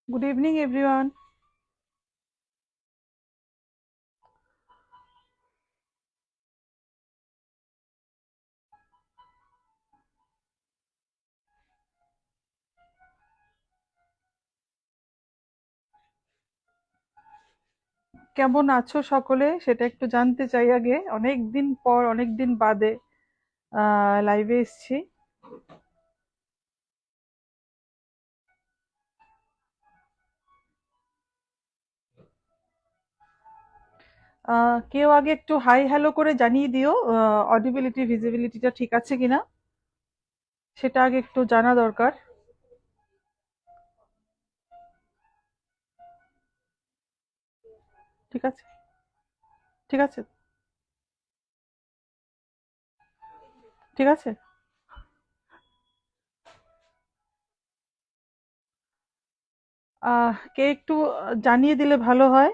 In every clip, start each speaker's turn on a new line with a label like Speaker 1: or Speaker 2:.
Speaker 1: Good evening, everyone. কেমন আছো সকলে সেটা একটু জানতে চাই আগে। অনেক দিন পর, অনেক দিন বাদে লাইভে এসেছি। কেউ আগে একটু হাই হ্যালো করে জানিয়ে দিও অডিবিলিটি ভিজিবিলিটিটা ঠিক আছে কিনা, সেটা আগে একটু জানা দরকার। ঠিক আছে, ঠিক আছে, ঠিক আছে। কে একটু জানিয়ে দিলে ভালো হয়।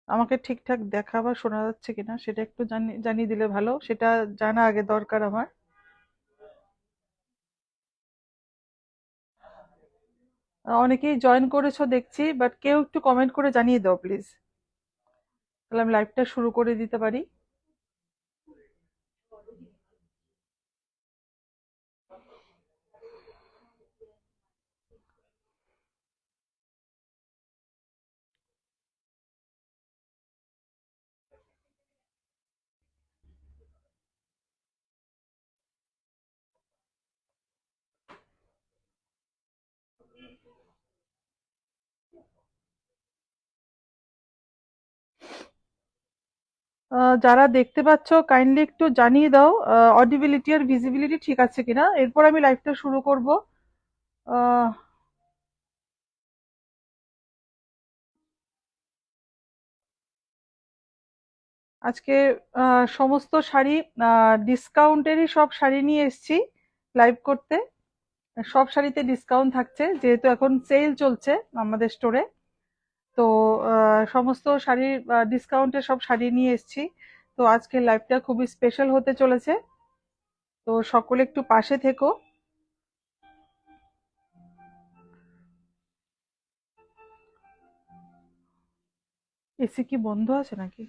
Speaker 1: আমাকে ঠিকঠাক দেখা বা শোনা যাচ্ছে কিনা সেটা একটু জানিয়ে দিলে ভালো, সেটা জানা আগে দরকার আমার। অনেকেই জয়েন করেছো দেখছি, বাট কেউ একটু কমেন্ট করে জানিয়ে দাও প্লিজ, তাহলে আমি লাইভটা শুরু করে দিতে পারি। যারা দেখতে পাচ্ছ কাইন্ডলি একটু জানিয়ে দাও অডিবিলিটি আর ভিজিবিলিটি ঠিক আছে কিনা, এরপর আমি লাইভটা শুরু করব। আহ, আজকে সমস্ত শাড়ি ডিসকাউন্টেরই সব শাড়ি নিয়ে এসেছি লাইভ করতে। সব শাড়িতে ডিসকাউন্ট থাকছে যেহেতু এখন সেল চলছে আমাদের স্টোরে। তো সমস্ত শাড়ির ডিসকাউন্টে সব শাড়ি নিয়ে এসেছি। তো আজকে লাইভটা খুবই স্পেশাল হতে চলেছে, তো সকলে একটু পাশে থেকো। এসি কি বন্ধ আছে নাকি?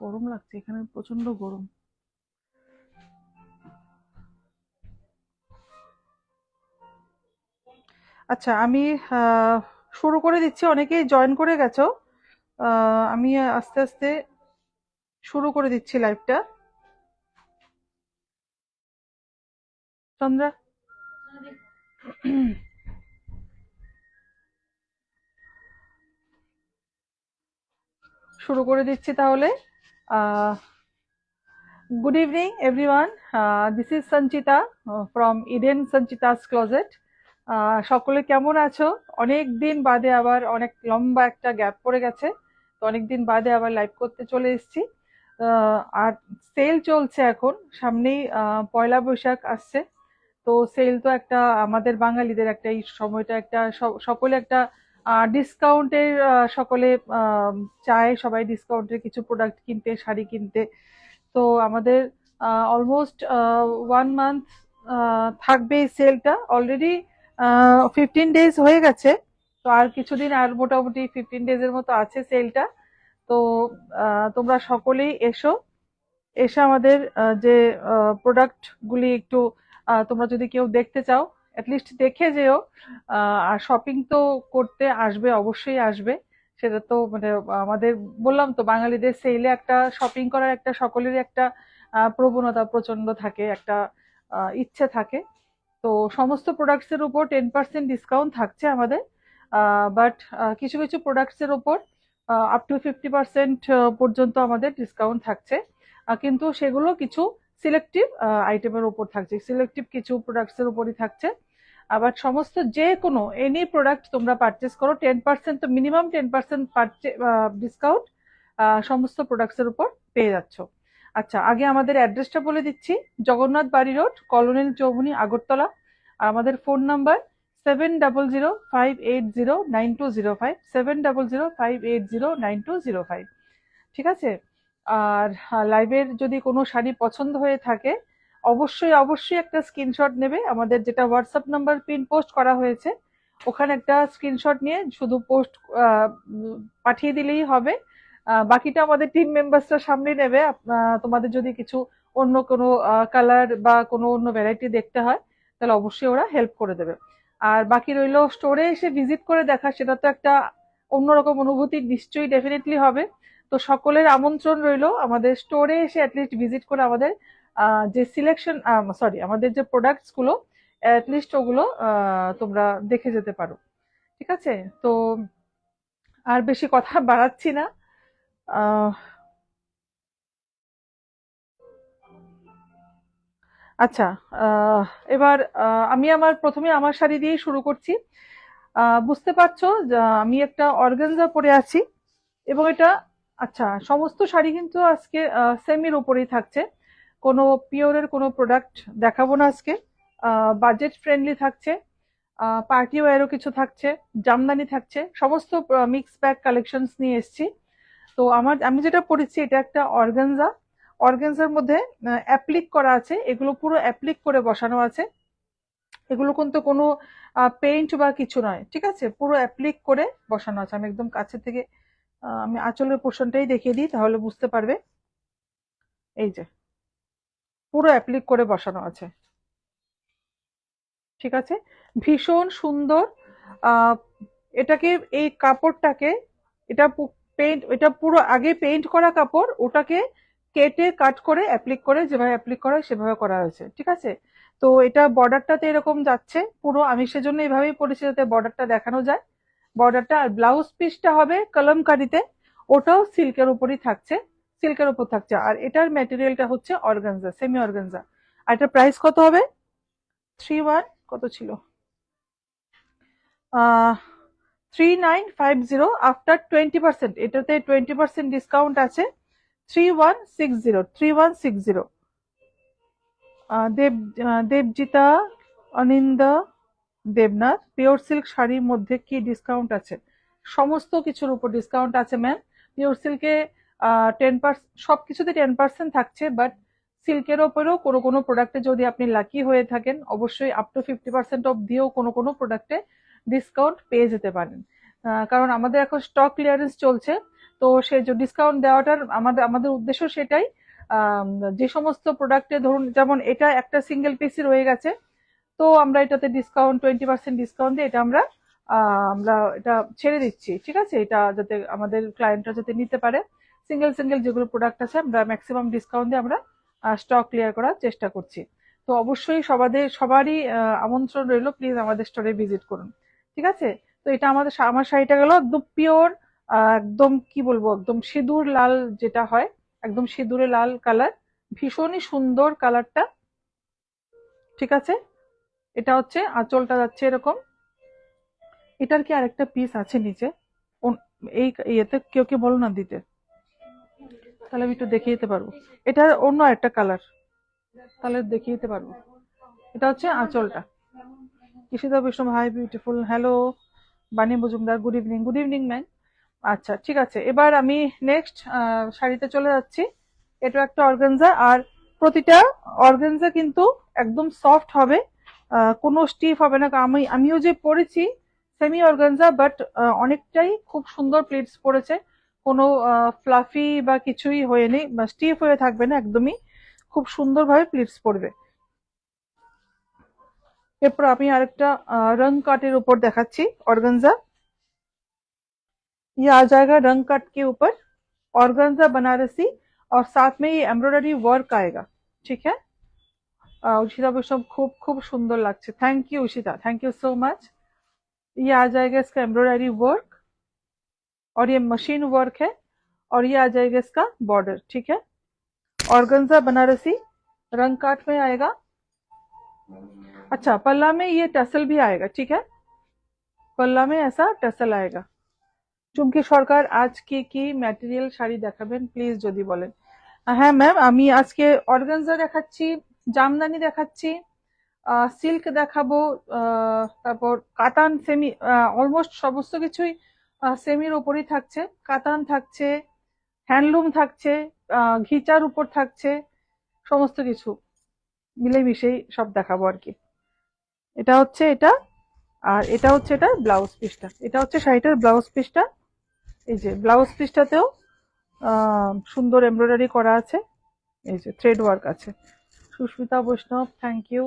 Speaker 1: গরম লাগছে, এখানে প্রচন্ড গরম। আচ্ছা, আমি আহ, শুরু করে দিচ্ছি। অনেকেই জয়েন করে গেছো। আমি আস্তে আস্তে শুরু করে দিচ্ছি লাইভটা। চন্দ্রা, শুরু করে দিচ্ছি তাহলে। Good evening everyone, this is Sanchita from Eden Sanchita's closet. সকলে কেমন আছো? অনেক দিন বাদে, আবার অনেক লম্বা একটা গ্যাপ পড়ে গেছে, তো অনেক দিন বাদে আবার লাইভ করতে চলে এসেছি। আর সেল চলছে এখন, সামনেই পয়লা বৈশাখ আসছে। তো সেল তো একটা আমাদের বাঙালিদের একটা, এই সময়টা একটা সকলে একটা ডিসকাউন্টের, সকলে চায় সবাই ডিসকাউন্টের কিছু প্রোডাক্ট কিনতে, শাড়ি কিনতে। তো আমাদের অলমোস্ট 1 মান্থ থাকবে এই সেলটা। অলরেডি 15 ডেজ হয়ে গেছে, তো আর কিছুদিন, আর মোটামুটি 15 ডেজের মতো আছে সেলটা। তো তোমরা সকলেই এসো, এসে আমাদের যে প্রোডাক্ট গুলি একটু, তোমরা যদি কেউ দেখতে চাও অ্যাটলিস্ট দেখে যেও। আর শপিং তো করতে আসবে, অবশ্যই আসবে। সেটা তো মানে আমাদের, বললাম তো, বাঙালিদের সেলে একটা শপিং করার একটা সকলেরই একটা প্রবণতা প্রচন্ড থাকে, একটা ইচ্ছে থাকে। তো সমস্ত প্রোডাক্টস এর উপর 10% ডিসকাউন্ট থাকছে আমাদের। বাট কিছু কিছু প্রোডাক্টস এর উপর আপ টু 50% পর্যন্ত আমাদের ডিসকাউন্ট থাকছে। কিন্তু সেগুলো কিছু সিলেক্টিভ আইটেমের উপর থাকছে, সিলেক্টিভ কিছু প্রোডাক্টস এর উপরই থাকছে। আবার সমস্ত যে কোনো এনি প্রোডাক্ট তোমরা পারচেস করো, 10%, তো মিনিমাম 10% ডিসকাউন্ট সমস্ত প্রোডাক্টস এর উপর পেয়ে যাচ্ছ। আচ্ছা, আগে আমাদের অ্যাড্রেসটা বলে দিচ্ছি। জগন্নাথ বাড়ি রোড, কলোনিল চৌমুহনী, আগরতলা। আর আমাদের ফোন নাম্বার 7005809205, 7005809205। ঠিক আছে? আর লাইভের যদি কোনো শাড়ি পছন্দ হয়ে থাকে, অবশ্যই অবশ্যই একটা স্ক্রিনশট নেবে, আমাদের যেটা হোয়াটসঅ্যাপ নাম্বার পিন পোস্ট করা হয়েছে ওখানে একটা স্ক্রিনশট নিয়ে শুধু পোস্ট পাঠিয়ে দিলেই হবে। বাকিটা আমাদের টিম মেম্বার্সরা সামলে নেবে। তোমাদের যদি কিছু অন্য কোনো কালার বা কোনো অন্য ভ্যারাইটি দেখতে হয় তাহলে অবশ্যই ওরা হেল্প করে দেবে। আর বাকি রইলো স্টোরে এসে ভিজিট করে দেখা, সেটা তো একটা অন্যরকম অনুভূতি নিশ্চয়ই ডেফিনেটলি হবে। তো সকলের আমন্ত্রণ রইলো আমাদের স্টোরে এসে অ্যাটলিস্ট ভিজিট করে আমাদের যে সিলেকশন, সরি, আমাদের যে প্রোডাক্টস গুলো অ্যাটলিস্ট ওগুলো তোমরা দেখে যেতে পারো। ঠিক আছে? তো আর বেশি কথা বাড়াচ্ছি না। আহ, আচ্ছা, আহ, এবার আমি প্রথমে আমার শাড়ি দিয়েই শুরু করছি। বুঝতে পারছো যে আমি একটা অর্গানজা পরে আছি এবং এটা, আচ্ছা, সমস্ত শাড়ি কিন্তু আজকে সেমির উপরেই থাকছে, কোনো পিওরের কোনো প্রোডাক্ট দেখাবো না আজকে। বাজেট ফ্রেন্ডলি থাকছে, পার্টি ওয়্যারও কিছু থাকছে, জামদানি থাকছে, সমস্ত মিক্স ব্যাগ কালেকশনস নিয়ে এসেছি। তো আমি যেটা পরেছি এটা একটা অর্গানজা। অর্গানজার মধ্যে অ্যাপ্লিক করা আছে, এগুলো পুরো অ্যাপ্লিক করে বসানো আছে। এগুলো কিন্তু কোনো পেইন্ট বা কিছু নয়, ঠিক আছে, পুরো অ্যাপ্লিক করে বসানো আছে। আমি একদম কাছে থেকে আমি আঁচলের পোর্শনটাই দেখিয়ে দিই তাহলে বুঝতে পারবে। এই যে পুরো অ্যাপ্লিক করে বসানো আছে, ঠিক আছে, ভীষণ সুন্দর। আহ এটাকে, এই কাপড়টাকে, এটা পেইন্ট, এটা পুরো আগে পেইন্ট করা কাপড়, ওটাকে কেটে কাট করে অ্যাপ্লিক করে যেভাবে অ্যাপ্লিক করা হয় সেভাবে করা হয়েছে, ঠিক আছে। তো এটা বর্ডারটাতে এরকম যাচ্ছে পুরো, আমি সেজন্য এভাবেই পরেছি যাতে বর্ডারটা দেখানো যায়। বর্ডারটা আর ব্লাউজ পিসটা হবে কলমকারিতে, ওটাও সিল্কের উপরই থাকছে, সিল্কের উপর থাকছে। আর এটার ম্যাটেরিয়ালটা হচ্ছে অর্গানজা, সেমি অর্গানজা। আর এটা প্রাইস কত হবে? 3 1 কত ছিল, 3950 আফটার 20%, এটাতে 20% ডিসকাউন্ট আছে। 3160, 3160। দেবজিতা অনিন্দা দেবনাথ পিওর সিল্ক শাড়ির মধ্যে কি ডিসকাউন্ট আছে? সমস্ত কিছুর উপর ডিসকাউন্ট আছে ম্যাম। পিওর সিল্কে 10%, সবকিছুতে 10% থাকছে, বাট সিল্কের ওপরেও কোনো কোনো প্রোডাক্টে যদি আপনি লাকি হয়ে থাকেন অবশ্যই আপ টু 50% অফ দিয়েও কোনো কোনো প্রোডাক্টে ডিসকাউন্ট পেয়ে যেতে পারেন। কারণ আমাদের এখন স্টক ক্লিয়ারেন্স চলছে, তো সেই যে ডিসকাউন্ট দেওয়াটার আমাদের আমাদের উদ্দেশ্য সেটাই। আম, যে সমস্ত প্রোডাক্টে ধরুন যেমন এটা একটা সিঙ্গেল পিসই রয়ে গেছে, তো আমরা এটাতে ডিসকাউন্ট 20% ডিসকাউন্ট দিয়ে এটা আমরা এটা ছেড়ে দিচ্ছি, ঠিক আছে, এটা যাতে আমাদের ক্লায়েন্টরা যাতে নিতে পারে। সিঙ্গেল সিঙ্গেল যেগুলো প্রোডাক্ট আছে আমরা ম্যাক্সিমাম ডিসকাউন্ট দিয়ে আমরা স্টক ক্লিয়ার করার চেষ্টা করছি। তো অবশ্যই সবারই আমন্ত্রণ রইলো, প্লিজ আমাদের স্টোরে ভিজিট করুন, ঠিক আছে। তো এটা আমার শাড়িটা গেল একদম পিওর, একদম কি বলবো, একদম সিঁদুর লাল যেটা হয়, একদম সিঁদুরে লাল কালার, ভীষণই সুন্দর কালারটা, ঠিক আছে। এটা হচ্ছে আঁচলটা যাচ্ছে এরকম। এটার কি আরেকটা পিস আছে নিচে? এই ইয়েতে কেউ কেউ বলো না দিতে, তাহলে আমি একটু দেখিয়ে দিতে পারবো। এটার অন্য একটা কালার, তাহলে দেখিয়ে দিতে পারবো। এটা হচ্ছে আঁচলটা। Ishita Vishnu, hi beautiful, hello. Bani Majumdar, good evening, good evening ma'am. আচ্ছা, ঠিক আছে, এবার আমি নেক্সট শাড়িতে চলে যাচ্ছি। এটা একটা অর্গানজা, আর প্রতিটা অর্গানজা কিন্তু একদম সফট হবে, কোনো স্টিফ হবে না। আমিও যে পরেছি সেমি অর্গানজা, বাট অনেকটাই খুব সুন্দর প্লিটস পড়েছে, কোনো ফ্লাফি বা কিছুই হয়নি বা স্টিফ হয়ে থাকবে না, একদমই খুব সুন্দরভাবে প্লিটস পড়বে। এরপর আমি আরেকটা রং কাটের উপর দেখাচ্ছি ऑर्गेन्जा। ये आ जाएगा रंग कट के ऊपर, ऑर्गेन्जा बनारसी, और साथ में ये एम्ब्रॉयडरी वर्क आएगा, ठीक है। उशिता बৈষ্ণব, खूब खूब सुंदर लगছে, thank you Ushita, thank you so much. ये आ जाएगा इसका एम्ब्रॉयडरी वर्क, और ये मशीन वर्क है, और ये आ जाएगा इसका बॉर्डर, ठीक है। ऑर्गेन्जा बनारसी रंग काट में आएगा। अच्छा, पल्ला में ये टसल भी आएगा, ठीक है, पल्ला में ऐसा टसल आएगा। চুমকি সরকার, আজকে কি ম্যাটেরিয়াল শাড়ি দেখাবেন প্লিজ যদি বলেন। হ্যাঁ ম্যাম, আমি আজকে অর্গানজা দেখাচ্ছি, জামদানি দেখাচ্ছি, সিল্ক দেখাবো, তারপর কাতান সেমি, অলমোস্ট সমস্ত কিছুই সেমির উপরই থাকছে। কাতান থাকছে, হ্যান্ডলুম থাকছে, ঘিচার উপর থাকছে, সমস্ত কিছু। মিলেমিশেই সব দেখাবো আর কি। এটা হচ্ছে এটা, আর এটা হচ্ছে এটা ব্লাউজ পিসটা, এটা হচ্ছে শাড়িটার ব্লাউজ পিসটা। এই যে ব্লাউজ পিসটাতেও সুন্দর এমব্রয়ডারি করা আছে, এই যে থ্রেড ওয়ার্ক আছে। সুস্মিতা বৈষ্ণব, থ্যাংক ইউ।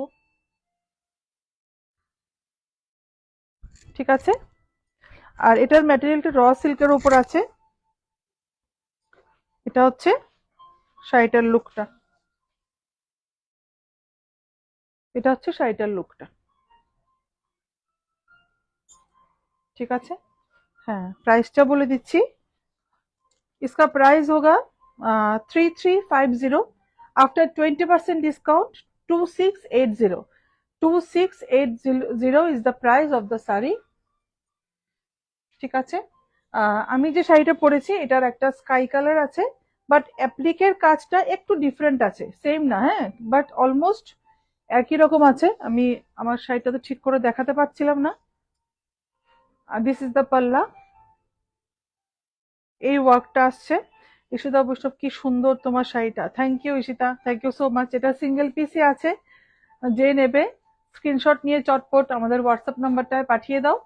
Speaker 1: ঠিক আছে, আর এটার ম্যাটেরিয়ালটা র সিল্কের উপর আছে। এটা হচ্ছে শাড়িটার লুকটা, এটা হচ্ছে শাড়িটার লুকটা। ঠিক আছে, হ্যাঁ প্রাইসটা বলে দিচ্ছি। इसका प्राइस होगा 3350। After 20% discount 2680। 2680 is the price of the sari. ঠিক আছে, আমি যে শাড়িটা পরেছি এটার একটা স্কাই কালার আছে, বাট অ্যাপ্লিকের কাজটা একটু ডিফারেন্ট আছে, সেম না, হ্যাঁ বাট অলমোস্ট একই রকম আছে। আমি আমার শাড়িটা তো ঠিক করে দেখাতে পারছিলাম না। দিস ইজ দ্য পাল্লা, এই ওয়ার্কটা আসছে। ঈশিতা বৈষ্ণব, কি সুন্দর তোমার শাড়িটা, thank you Ishita, thank you so much. এটা সিঙ্গেল পিসই আছে, যে নেবে স্ক্রিনশট নিয়ে চটপট আমাদের হোয়াটসঅ্যাপ নাম্বারটায় পাঠিয়ে দাও।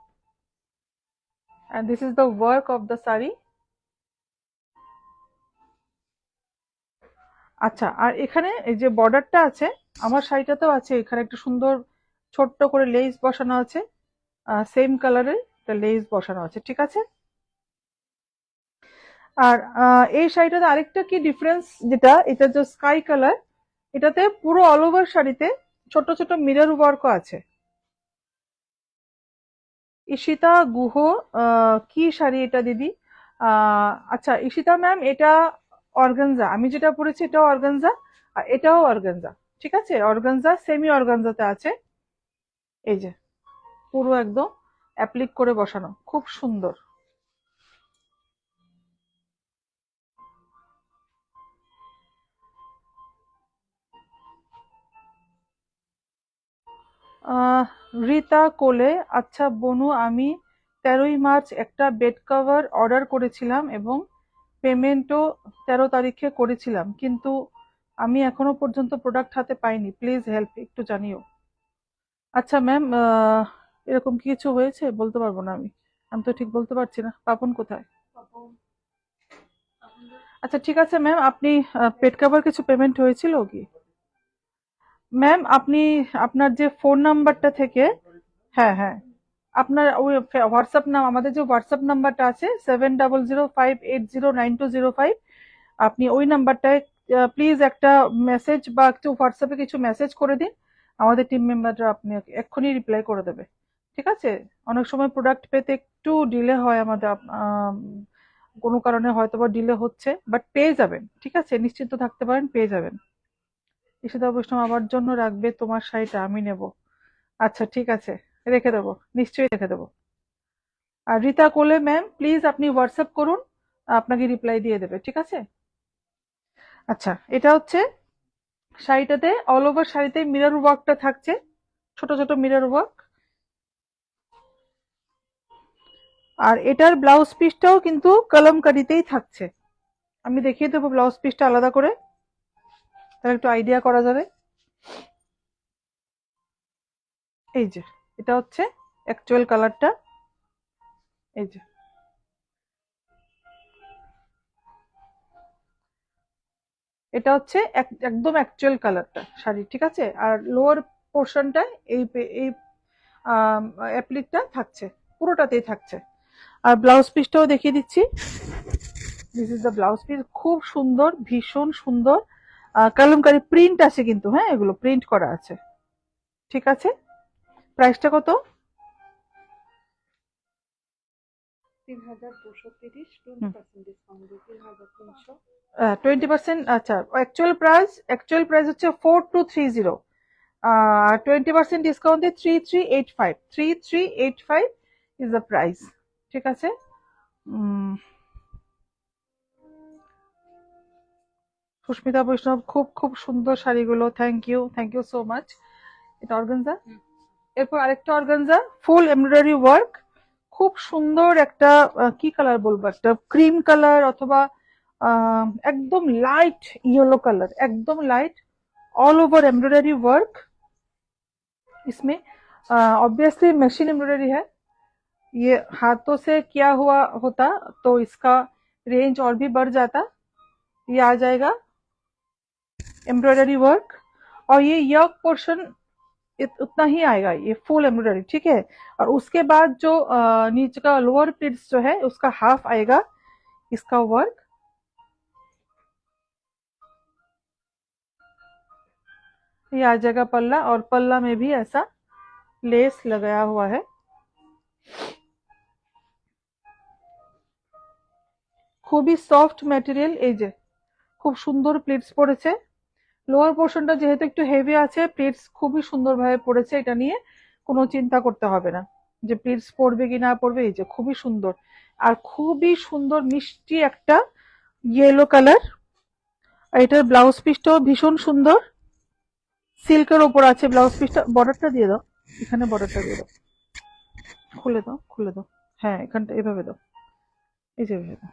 Speaker 1: And this is the work of the sari. আচ্ছা, আর এখানে এই যে বর্ডারটা আছে, আমার শাড়িটাতেও আছে, এখানে একটা সুন্দর ছোট্ট করে লেস বসানো আছে, সেম কালারের একটা লেস বসানো আছে। ঠিক আছে, আর এই শাড়িটাতে আরেকটা কি ডিফারেন্স, যেটা এটা যে স্কাই কালার, এটাতে পুরো অল ওভার শাড়িতে ছোট ছোট মিরর ওয়ার্কও আছে। ঈশিতা গুহ, কি শাড়ি এটা দিদি? আচ্ছা ঈশিতা ম্যাম, এটা অর্গানজা, আমি যেটা পরেছি এটাও অর্গানজা, আর এটাও অর্গানজা। ঠিক আছে, অর্গানজা, সেমি অর্গানজাতে আছে। এই যে পুরো একদম অ্যাপ্লিক করে বসানো, খুব সুন্দর। রীতা কোলে, আচ্ছা বনু, আমি 13ই মার্চ একটা বেড কভার অর্ডার করেছিলাম এবং পেমেন্টও 13 তারিখে করেছিলাম, কিন্তু আমি এখনো পর্যন্ত প্রোডাক্ট হাতে পাইনি, প্লিজ হেল্প, একটু জানিও। আচ্ছা ম্যাম, এরকম কি কিছু হয়েছে বলতে পারবো না আমি, আমি তো ঠিক বলতে পারছি না। পাপন কোথায়? আচ্ছা ঠিক আছে ম্যাম, আপনি পেড কভার কিছু পেমেন্ট হয়েছিল কি? ম্যাম আপনি আপনার যে ফোন নাম্বারটা থেকে, হ্যাঁ হ্যাঁ, আপনার ওই হোয়াটসঅ্যাপ নাম, আমাদের যে হোয়াটসঅ্যাপ নাম্বারটা আছে 7005809205, আপনি ওই নাম্বারটায় প্লিজ একটা মেসেজ বা একটু হোয়াটসঅ্যাপে কিছু মেসেজ করে দিন, আমাদের টিম মেম্বাররা আপনি এক্ষুনি রিপ্লাই করে দেবে। ঠিক আছে, অনেক সময় প্রোডাক্ট পেতে একটু ডিলে হয় আমাদের, কোনো কারণে হয়তো বা ডিলে হচ্ছে, বাট পেয়ে যাবেন। ঠিক আছে, নিশ্চিন্ত থাকতে পারেন, পেয়ে যাবেন। ঈশিতা বৈষ্ণব, আমার জন্য রাখবে তোমার শাড়িটা, আমি নেব। আচ্ছা ঠিক আছে, রেখে দেবো, নিশ্চয়ই রেখে দেবো। আর রীতা কোলে ম্যাম, প্লিজ আপনি হোয়াটসঅ্যাপ করুন, আপনাকে রিপ্লাই দিয়ে দেবে। ঠিক আছে, আচ্ছা এটা হচ্ছে শাড়িটাতে, অল ওভার শাড়িতে মিরর ওয়ার্কটা থাকছে, ছোট ছোট মিরর ওয়ার্ক। আর এটার ব্লাউজ পিসটাও কিন্তু কলমকারিতেই থাকছে, আমি দেখিয়ে দেবো ব্লাউজ পিসটা আলাদা করে, তাহলে একটু আইডিয়া করা যাবে। এই যে এটা হচ্ছে অ্যাকচুয়াল কালারটা, এই যে এটা হচ্ছে একদম অ্যাকচুয়াল কালারটা শাড়ি। ঠিক আছে, আর লোয়ার পোর্শনটায় এই অ্যাপ্লিকটা থাকছে, পুরোটাতেই থাকছে। আর ব্লাউজ পিসটাও দেখিয়ে দিচ্ছি, this is the blouse piece, খুব সুন্দর, ভীষণ সুন্দর, কালামকারী প্রিন্ট আছে কিন্তু, হ্যাঁ এগুলো প্রিন্ট করা আছে। ঠিক আছে, প্রাইসটা কত?
Speaker 2: 3230,
Speaker 1: হুম,
Speaker 2: 20% ডিসকাউন্ট দিয়ে 3300।
Speaker 1: 20%, আচ্ছা অ্যাকচুয়াল প্রাইস হচ্ছে 4230, আর 20% ডিসকাউন্ট দিয়ে 3385, 3385 ইজ দ্য প্রাইস। ঠিক আছে, সুস্মিতা বৈষ্ণব, খুব খুব সুন্দর শাড়িগুলো, থ্যাংক ইউ সো মাচ। এটা অর্গানজা, এরপর আরেকটা অর্গানজা, ফুল এমব্রয়ডারি ওয়ার্ক, খুব সুন্দর একটা, কি কালার বলবো, একটা ক্রিম কালার অথবা একদম লাইট ইয়েলো কালার, একদম light, all over embroidery work. इसमें ऑब्वियसली मशीन एम्ब्रॉयडरी है, ये हाथों से किया हुआ होता तो इसका रेंज और भी बढ़ जाता। ये आ जाएगा एम्ब्रॉयडरी वर्क, और ये यक पोर्शन उतना ही आएगा, ये फुल एम्ब्रॉयडरी, ठीक है। और उसके बाद जो नीचे का लोअर प्लीट्स जो है उसका हाफ आएगा इसका वर्क। ये आ जाएगा पल्ला, और पल्ला में भी ऐसा लेस लगाया हुआ है। খুবই সফট ম্যাটেরিয়াল, এই যে খুব সুন্দর প্লেটস পড়েছে। লোয়ার পোর্শনটা যেহেতু একটু হেভি আছে, প্লেটস খুবই সুন্দরভাবে পড়েছে, এটা নিয়ে কোনো চিন্তা করতে হবে না যে প্লেটস পড়বে কি না পড়বে। এই যে খুবই সুন্দর, আর খুবই সুন্দর মিষ্টি একটা ইয়েলো কালার। আর এটার ব্লাউজ পিসটাও ভীষণ সুন্দর, সিল্কের ওপর আছে ব্লাউজ পিসটা। বর্ডারটা দিয়ে দাও, এখানে বর্ডারটা দিয়ে দাও, খুলে দাও খুলে দাও, হ্যাঁ এখানটা এভাবে দাও, এই যে এভাবে দাও।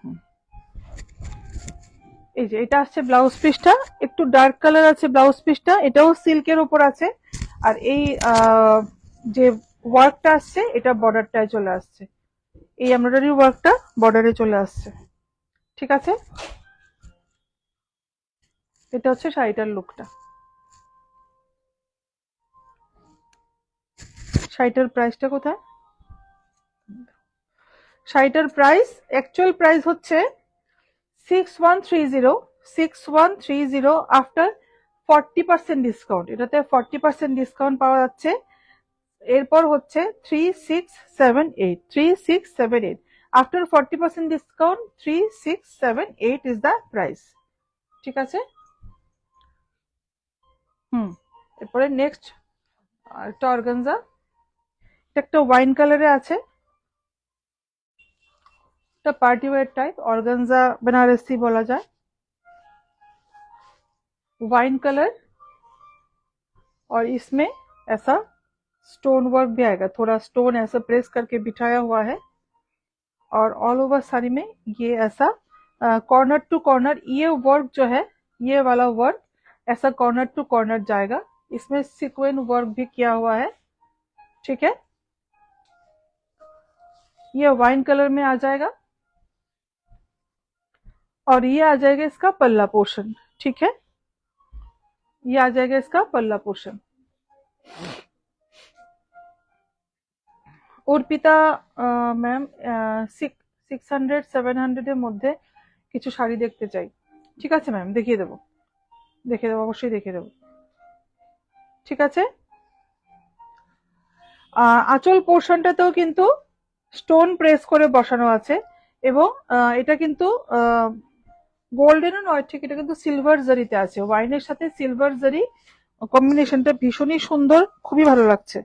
Speaker 1: এই যে এটা আসছে ব্লাউজ পিসটা, একটু ডার্ক কালার আছে ব্লাউজ পিসটা, এটাও সিল্কের উপর আছে। আর এই যে ওয়ার্কটা আসছে এটা বর্ডারটায় চলে আসছে, এই এমব্রয়ডারি ওয়ার্কটা বর্ডারে চলে আসছে, ঠিক আছে। এটা হচ্ছে শাড়িটার লুকটা। শাড়িটার প্রাইসটা কোথায়? শাড়িটার প্রাইস, অ্যাকচুয়াল প্রাইস হচ্ছে 6130 আফটার 40% ডিসকাউন্ট। এটাতে 40% ডিসকাউন্ট পাওয়া যাচ্ছে। এরপর হচ্ছে 3678 after 40% discount 3678 is the price, ঠিক আছে। এরপরে নেক্সট একটা অর্গানজা, এটা একটা ওয়াইন কালারে আছে, এটা party wear type organza Banarasi बोला जाए। वाइन कलर, और इसमें ऐसा स्टोन वर्क भी आएगा, थोड़ा स्टोन ऐसा प्रेस करके बिठाया हुआ है। और ऑल ओवर साड़ी में ये ऐसा कॉर्नर टू कॉर्नर ये वर्क जो है, ये वाला वर्क ऐसा कॉर्नर टू कॉर्नर जाएगा। इसमें सीक्वेंस वर्क भी किया हुआ है, ठीक है। ये वाइन कलर में आ जाएगा, और ये आ जाएगा इसका पल्ला पोर्शन, ठीक है। ये आ जाएगा इसका पल्ला पोर्शन। অর্পিতা ম্যাম 600-700 এর মধ্যে কিছু শাড়ি দেখতে চাই, ঠিক আছে ম্যাম, দেখিয়ে দেবো অবশ্যই দেখিয়ে দেবো, ঠিক আছে। আঁচল পোর্শনটাতেও কিন্তু স্টোন প্রেস করে বসানো আছে, এবং এটা কিন্তু গোল্ডেনও নয় ঠিক, এটা কিন্তু সিলভার জারিতে আছে, ওয়াইনের সাথে সিলভার জারি কম্বিনেশনটা ভীষণই সুন্দর, খুবই ভালো লাগছে।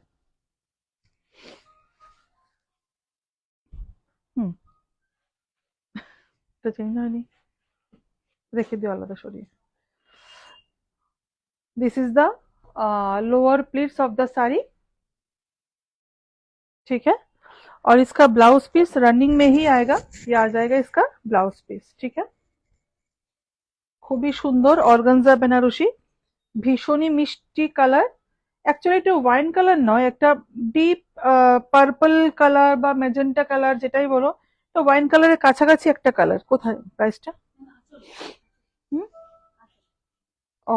Speaker 1: এটা চেঞ্জ হয়নি, রেখে দিও আলাদা সরিয়ে। This is the lower pleats of the sari, ठीक है। और इसका ब्लाउज पीस रनिंग में ही आएगा, ये आ जाएगा इसका ब्लाउज पीस, ठीक है। খুবই সুন্দর অর্গানজা বেনারসি, ভীষণই মিষ্টি কালার। অ্যাকচুয়ালি এটা ওয়াইন কালার নয়, একটা ডিপ পার্পল কালার বা ম্যাজেন্টা কালার যেটাই বলো, তো ওয়াইন কালারের কাছাকাছি একটা কালার। কোথায় প্রাইসটা? ও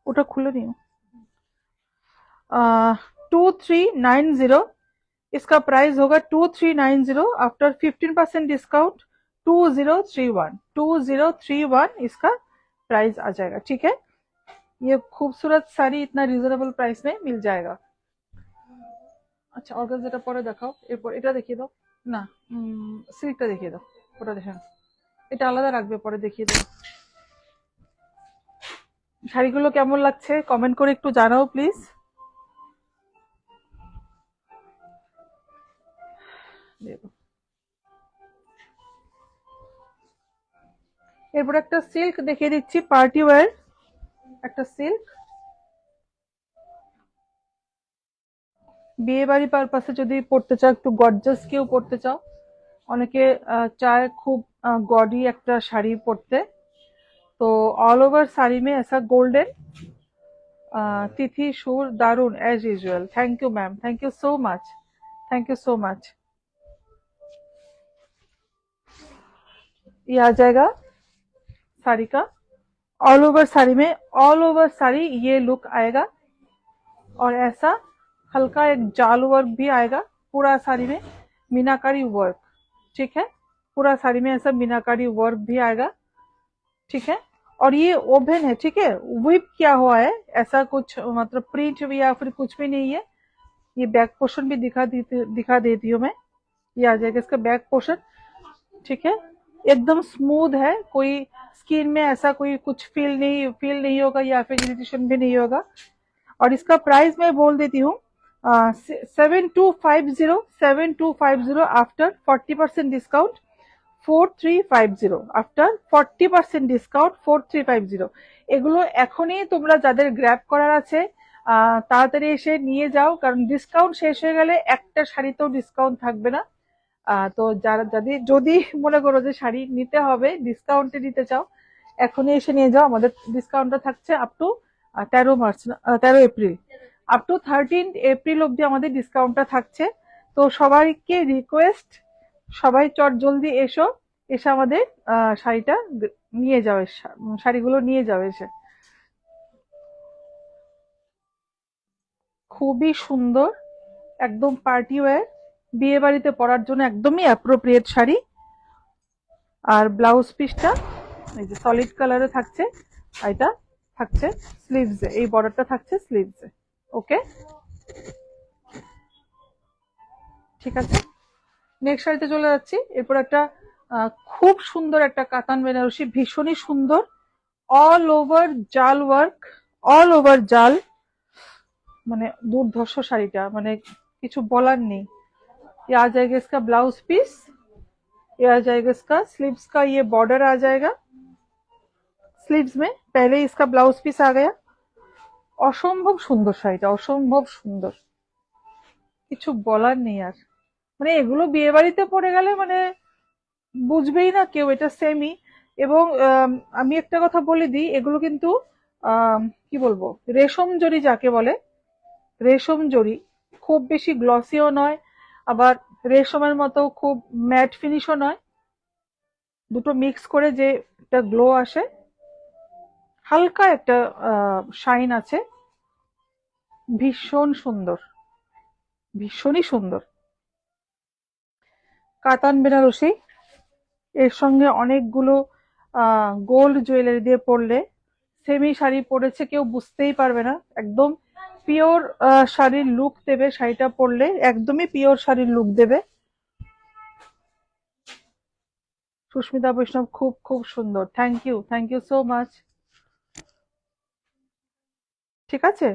Speaker 1: ওটা খুলে নিও। 2390, इसका प्राइस होगा 2390 आफ्टर 15% डिस्काउंट 2031 इसका प्राइस आ जाएगा, ठीक है। ये खूबसूरत साड़ी इतना रिजनेबल प्राइस में मिल जाएगा। আচ্ছা অর্গানজাটা পরে দেখাও, এরপর এটা দেখিয়ে দাও না, সিল্কটা দেখিয়ে দাও, ওটা দেখে এটা আলাদা রাখবে, পরে দেখিয়ে দাও। শাড়িগুলো কেমন লাগছে কমেন্ট করে একটু জানাও প্লিজ। এরপর একটা সিল্ক দেখিয়ে দিচ্ছি, পার্টি ওয়্যার একটা সিল্ক, বিয়ে বাড়ি পারপাসে যদি পড়তে চাও, একটু গর্জাস কেউ পড়তে চাও, অনেকে চায় খুব গডি একটা শাড়ি পরতে, तो ऑल ओवर साड़ी में ऐसा गोल्डन তিথি সুর দারুন as usual. Thank you ma'am, thank you so much, thank you so much. ये आ जाएगा साड़ी का ऑल ओवर साड़ी में, ऑल ओवर साड़ी ये लुक आएगा। और ऐसा हल्का एक जाल वर्क भी आएगा पूरा साड़ी में, मीनाकारी वर्क। ठीक है, पूरा साड़ी में ऐसा मीनाकारी वर्क भी आएगा। ठीक है, और ये ओपन है। ठीक है, विप किया हुआ है, ऐसा कुछ मतलब प्रिंट भी या फिर कुछ भी नहीं है। ये बैक पोर्शन भी दिखा देती हूँ मैं। ये आ जाएगा इसका बैक पोर्शन। ठीक है, एकदम स्मूथ है, कोई स्किन में ऐसा कोई कुछ फील नहीं होगा या फिर इरिटेशन भी नहीं होगा। और इसका प्राइस मैं बोल देती हूँ 7250 आफ्टर 40% डिस्काउंट 4350 आफ्टर 40% ডিসকাউন্ট 4350। এগুলো এখনই তোমরা যাদের গ্র্যাব করার আছে তাড়াতাড়ি এসে নিয়ে যাও, কারণ ডিসকাউন্ট শেষ হয়ে গেলে একটা শাড়িতেও ডিসকাউন্ট থাকবে না। তো যারা যদি যদি মনে করো যে শাড়ি নিতে হবে ডিসকাউন্টে নিতে চাও, এখনই এসে নিয়ে যাও। আমাদের ডিসকাউন্টটা থাকছে up to 13 March, 13 April, up to 13 April অব্দি আমাদের ডিসকাউন্টটা থাকছে। তো সবাইকে রিকোয়েস্ট, সবাই চট জলদি এসো, এসে আমাদের শাড়িটা নিয়ে যাও, শাড়িগুলো নিয়ে যাও এসে। খুবই সুন্দর, একদম পার্টি ওয়্যার, বিয়ে বাড়িতে পরার জন্য একদমই অ্যাপ্রোপ্রিয়েট শাড়ি। আর ব্লাউজ পিসটা এই যে সলিড কালারে থাকছে, এটা থাকছে স্লিভসে, এই বর্ডারটা থাকছে স্লিভসে। ওকে, ঠিক আছে, নেক্সট শাড়িতে চলে যাচ্ছি। এরপর একটা খুব সুন্দর একটা কাতান বেনারসি, ভীষণই সুন্দর, অল ওভার জাল ওয়ার্ক, অল ওভার জাল, মানে দুর্ধর্ষ শাড়িটা, মানে কিছু বলার নেই। ये आ जाएगा इसका ब्लाउज पीस, ये आ जाएगा इसका स्लीव्स का, ये बॉर्डर आ जाएगा स्लीव्स में, पहले ही इसका ब्लाउज पीस आ गया। অসম্ভব সুন্দর শাড়িটা, অসম্ভব সুন্দর, কিছু বলার নেই আর। মানে এগুলো বিয়ে বাড়িতে পরে গেলে মানে বুঝবেই না কেউ এটা সেমি। এবং আমি একটা কথা বলে দিই, এগুলো কিন্তু কি বলবো, রেশম জড়ি যাকে বলে, রেশম জড়ি, খুব বেশি গ্লসিও নয়, আবার রেশমের মতো খুব ম্যাট ফিনিশও নয়, দুটো মিক্স করে যে একটা গ্লো আসে, হালকা একটা শাইন আছে, ভীষণ সুন্দর, ভীষণই সুন্দর কাতান বেনারসি। এর সঙ্গে অনেকগুলো গোল্ড জুয়েলারি দিয়ে পরলে সেমি শাড়ি পরেছে কেউ বুঝতেই পারবে না, একদম পিওর শাড়ির লুক দেবে শাড়িটা পরলে, একদমই পিওর শাড়ির লুক দেবে। সুস্মিতা বৈষ্ণব, খুব খুব সুন্দর, থ্যাংক ইউ সো মাচ। ঠিক আছে,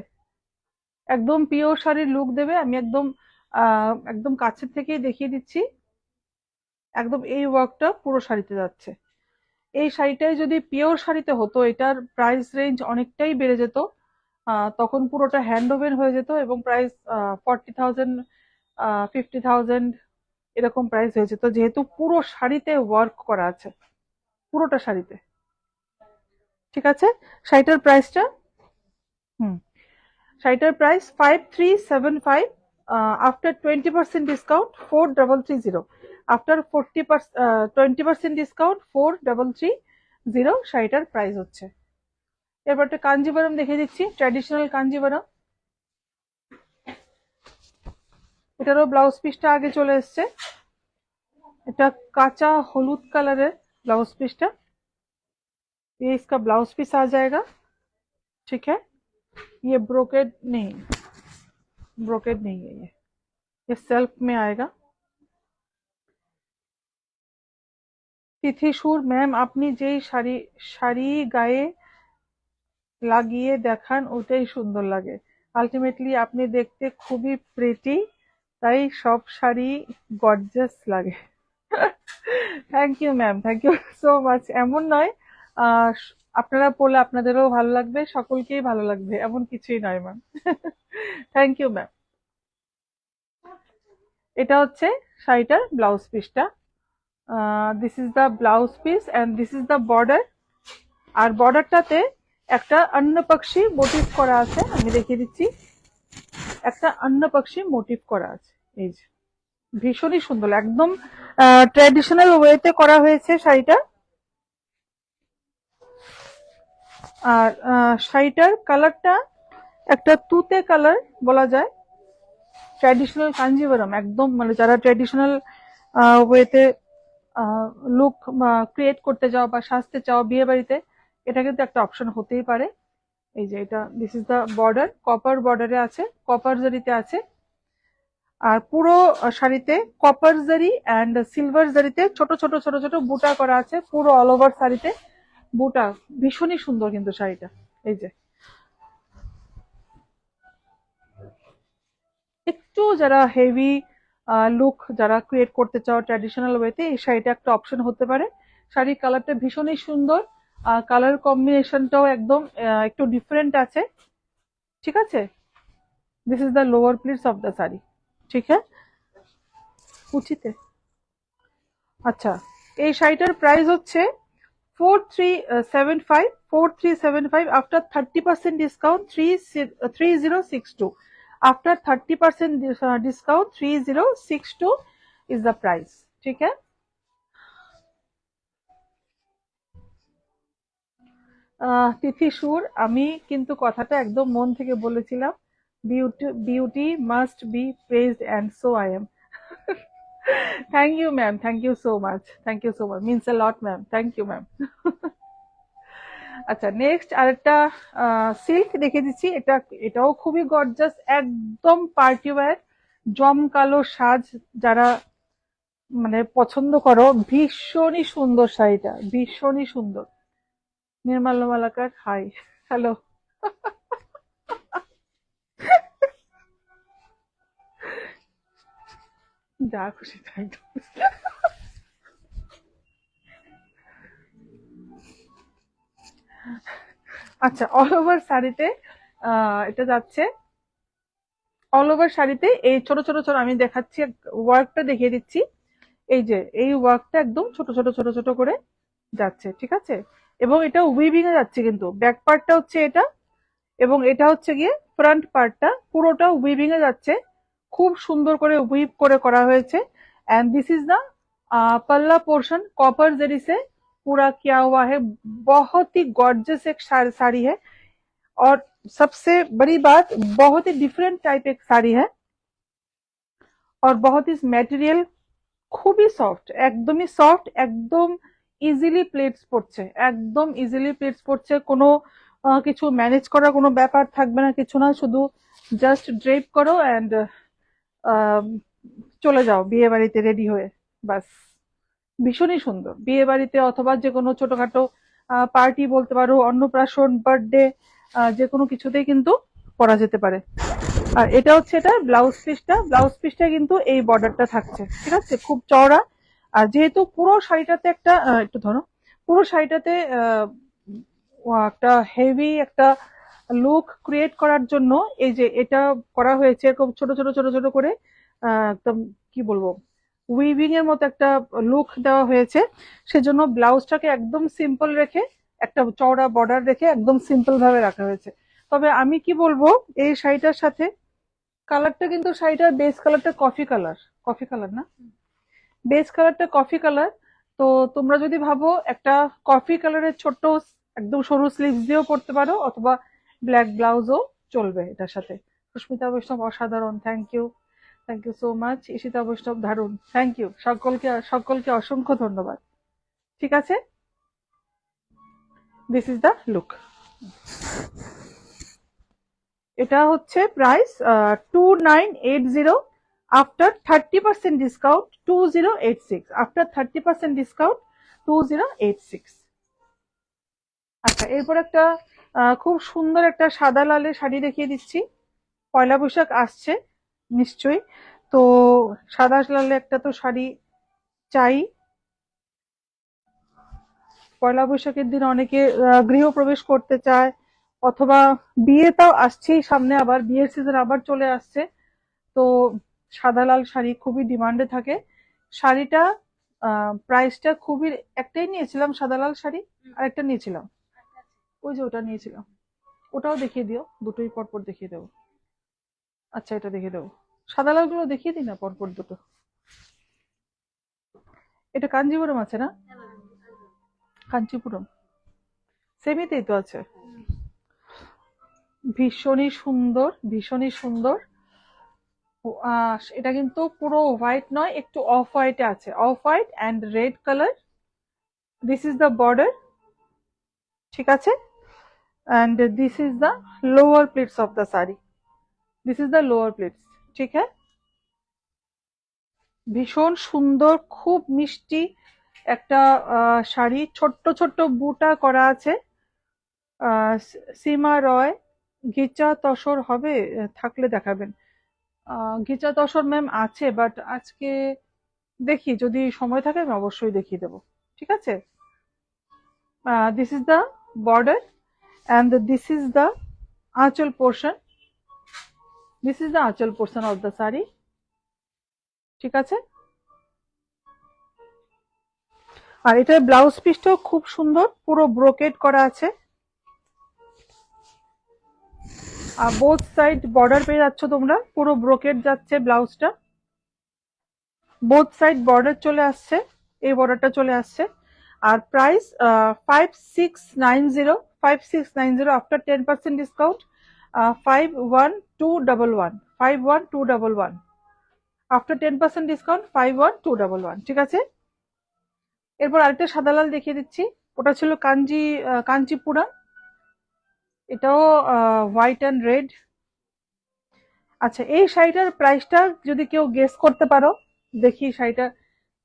Speaker 1: একদম পিওর শাড়ির লুক দেবে। আমি একদম একদম কাছের থেকেই দেখিয়ে দিচ্ছি, একদম এই ওয়ার্কটা পুরো শাড়িতে যাচ্ছে। এই শাড়িটাই যদি পিওর শাড়িতে হতো, এটার প্রাইস রেঞ্জ অনেকটাই বেড়ে যেত, তখন পুরোটা হ্যান্ড ওভেন হয়ে যেত এবং প্রাইস 40,000 50,000 এরকম প্রাইস হয়ে যেত, যেহেতু পুরো শাড়িতে ওয়ার্ক করা আছে, পুরোটা শাড়িতে। ঠিক আছে, শাড়িটার প্রাইসটা শাড়িটার price 5375, after 20% discount 4330, after 20% discount 4330 শাড়িটার প্রাইস হচ্ছে। এরপর একটা কাঞ্জিভারম দেখে দিচ্ছি, ট্র্যাডিশনাল কাঞ্জিভারম। এটারও ব্লাউজ পিসটা আগে চলে এসছে, এটা কাঁচা হলুদ কালারের ब्लाउज पीसটা, ये इसका ब्लाउज पीस आ जाएगा। ठीक है, ये ब्रोकेड नहीं है, ये सेल्फ में आएगा। তিথি সুর ম্যাম, আপনি যেই শাড়ি গায়ে লাগিয়ে দেখান ওটাই সুন্দর লাগে, আলটিমেটলি আপনি দেখতে খুবই প্রিটি, তাই সব শাড়ি গর্জাস লাগে। Thank you ma'am, thank you so much. এমন নয়, আপনারা পড়লে আপনাদেরও ভালো লাগবে, সকলকেই ভালো লাগবে, এমন কিছুই নয় ম্যাম। Thank you ma'am. এটা হচ্ছে শাড়িটার ব্লাউজ পিসটা, this is the blouse piece and this is the border. আর বর্ডারটাতে একটা অন্য পাখি মোটিভ করা আছে, আমি দেখিয়ে দিচ্ছি। একটা অন্য পাখি মোটিভ করা আছে, এই যে ভীষণই সুন্দর, একদম ট্র্যাডিশনাল ওয়েতে করা হয়েছে শাড়িটা। আর শাড়িটার কালারটা একটা তুতে কালার বলা যায়, ট্র্যাডিশনাল কাঞ্জিভারম, একদম মানে যারা ট্র্যাডিশনাল ওয়েতে লুক ক্রিয়েট করতে চাও বা সাজতে চাও বিয়ে বাড়িতে, এটা কিন্তু একটা অপশন হতেই পারে। এই যে এটা, this is the border, copper বর্ডারে আছে, কপার জারিতে আছে। আর পুরো শাড়িতে কপার জারি অ্যান্ড সিলভার জারিতে ছোট ছোট ছোট ছোট বুটা করা আছে, পুরো অল ওভার শাড়িতে বুটা। ভীষণই সুন্দর কিন্তু শাড়িটা। এই যে একটু যারা হেভি লুক যারা ক্রিয়েট করতে চাও ট্র্যাডিশনাল ওয়েতে, এই শাড়িটা একটা অপশন হতে পারে। শাড়ির কালারটা ভীষণই সুন্দর, কালার কম্বিনেশনটাও একদম একটু ডিফারেন্ট আছে। ঠিক আছে, this is the lower pleats of the sari. ঠিক আছে, উচিতে। আচ্ছা, এই শাড়িটার প্রাইস হচ্ছে 4375, 4375 after 30% discount 3062। After 30% discount 3062 is the price. ठीक है, তিথি সুর, আমি কিন্তু কথাটা একদম মন থেকে বলেছিলাম, beauty beauty must be praised and so I am. Thank you ma'am, thank you so much, thank you so much, means a lot ma'am, thank you ma'am. আচ্ছা, নেক্সট আরেকটা সিল্ক দেখে দিচ্ছি। এটাও খুবই গর্জাস, একদম পার্টি ওয়্যার, জমকালো সাজ যারা মানে পছন্দ করো, ভীষণই সুন্দর শাড়িটা, ভীষণই সুন্দর। নির্মল মালাকার, হাই, হ্যালো। যা খুশি তাই। আচ্ছা, অল ওভার শাড়িতে এটা যাচ্ছে, অল ওভার শাড়িতে এই ছোট ছোট ছোট আমি দেখাচ্ছি, ওয়ার্কটা দেখিয়ে দিচ্ছি। এই যে এই ওয়ার্কটা একদম ছোট ছোট ছোট ছোট করে যাচ্ছে। ঠিক আছে, এবং এটা উইভিং এ যাচ্ছে, কিন্তু ব্যাক পার্টটা হচ্ছে এটা, এবং এটা হচ্ছে গিয়ে ফ্রন্ট পার্টটা, পুরোটা উইভিং এ যাচ্ছে। খুব সুন্দর করে উইভ করে করা হয়েছে। एंड दिस इज द पल्ला पोर्शन, कॉपर जरी से पूरा किया हुआ है। बहुत ही गॉर्जियस एक साड़ी है, और सबसे बड़ी बात, बहुत ही डिफरेंट टाइप एक साड़ी है, और बहुत ही मटेरियल খুবই সফট, একদমই সফট, একদম ইজিলি প্লেটস পড়ছে, একদম ইজিলি প্লেটস পড়ছে। কোনো কিছু ম্যানেজ করার কোনো ব্যাপার থাকবে না, কিছু না, শুধু জাস্ট ড্রেপ করো অ্যান্ড চলে যাও বিয়ে বাড়িতে রেডি হয়ে, বাস। ভীষণই সুন্দর, বিয়ে বাড়িতে অথবা যে কোনো ছোটখাটো পার্টি বলতে পারো, অন্নপ্রাশন, বার্থডে, যে কোনো কিছুতেই কিন্তু পরা যেতে পারে। আর এটা হচ্ছে এটা ব্লাউজ পিসটা, ব্লাউজ পিসটা কিন্তু এই বর্ডারটা থাকছে। ঠিক আছে, খুব চওড়া। আর যেহেতু পুরো শাড়িটাতে একটা একটু ধরো, পুরো শাড়িটাতে একটা হেভি একটা লুক ক্রিয়েট করার জন্য এই যে এটা করা হয়েছে, এরকম ছোট ছোট ছোট ছোট করে একদম কি বলবো, উইভিং এর মতো একটা লুক দেওয়া হয়েছে। সেজন্য ব্লাউজটাকে একদম সিম্পল রেখে, একটা চওড়া বর্ডার রেখে একদম সিম্পল ভাবে রাখা হয়েছে। তবে আমি কি বলবো, এই শাড়িটার সাথে কালারটা কিন্তু, শাড়িটার বেস কালারটা কফি কালার, কফি কালার না, বেস কালারটা কফি কালার। তো তোমরা যদি ভাবো একটা কফি কালারের ছোট্ট একদম সরু স্লিভস দিয়েও পরতে পারো, অথবা ব্ল্যাক ব্লাউজও চলবে এটার সাথে। সুস্মিতা বৈষ্ণব, অসাধারণ, thank you so much. Ishita Baishnab, দারুণ, থ্যাংক ইউ, সকলকে সকলকে অসংখ্য ধন্যবাদ। ঠিক আছে, দিস ইজ দ্য লুক। এটা হচ্ছে price 2980, after 30% discount 2086, after 30% discount 2086। আচ্ছা, এরপর একটা খুব সুন্দর একটা সাদা লালের শাড়ি দেখিয়ে দিচ্ছি। পয়লা বৈশাখ আসছে নিশ্চয়ই, তো সাদা লালে একটা তো শাড়ি চাই। পয়লা বৈশাখের দিন অনেকে গৃহপ্রবেশ করতে চায়, অথবা বিয়েটাও আসছেই সামনে, আবার বিয়ের সিজন আবার চলে আসছে। তো সাদা লাল শাড়ি খুবই ডিমান্ডে থাকে। শাড়িটা প্রাইসটা খুবই, একটাই নিয়েছিলাম সাদা লাল শাড়ি, আরেকটা নিয়েছিলাম, ওই যে ওটা নিয়েছিলাম, ওটাও দেখিয়ে দিও, দুটোই পরপর দেখিয়ে দেবো। আচ্ছা, এটা দেখিয়ে দেবো। সাদা লালগুলো দেখিয়ে দিই না পরপর দুটো। এটা কাঞ্জিপুরম আছে না? কাঞ্চিপুরম সেমিতেই তো আছে। ভীষণই সুন্দর, ভীষণই সুন্দর। এটা কিন্তু পুরো হোয়াইট নয়, একটু অফ হোয়াইটে আছে, off white and red colour. This is the border, ঠিক আছে? And this is the lower plates of the sari, this is the lower plates, ঠিক হ্যাঁ। ভীষণ সুন্দর, খুব মিষ্টি একটা শাড়ি, ছোট্ট ছোট্ট বুটা করা আছে। সীমা রয় গিচা তসর হবে, থাকলে দেখাবেন। গিচা তসর ম্যাম আছে, বাট আজকে দেখি যদি সময় থাকে আমি অবশ্যই দেখিয়ে দেবো, ঠিক আছে? This is the border and this is the আঁচল পোর্শন, দিস ইজ দ্য আঁচল পোর্শন অফ দ্য শাড়ি, ঠিক আছে? আর এটার ব্লাউজ পিসটাও খুব সুন্দর, পুরো ব্রোকেড করা আছে। আর বোথ সাইড বর্ডার পেয়ে যাচ্ছ তোমরা, পুরো ব্রোকেড যাচ্ছে ব্লাউজটা, বোথ সাইড বর্ডার চলে আসছে, এই বর্ডারটা চলে আসছে। আর price 5690, 5690 after 10% discount, 51211, 51211 after 10% discount, 51211, ঠিক আছে? এরপর আরেকটা সাদা লাল দেখিয়ে দিচ্ছি, ওটা ছিল কাঞ্চিপুরম, এটাও হোয়াইট অ্যান্ড রেড। আচ্ছা, এই শাড়িটার প্রাইসটা যদি কেউ গেস করতে পারো, দেখি শাড়িটা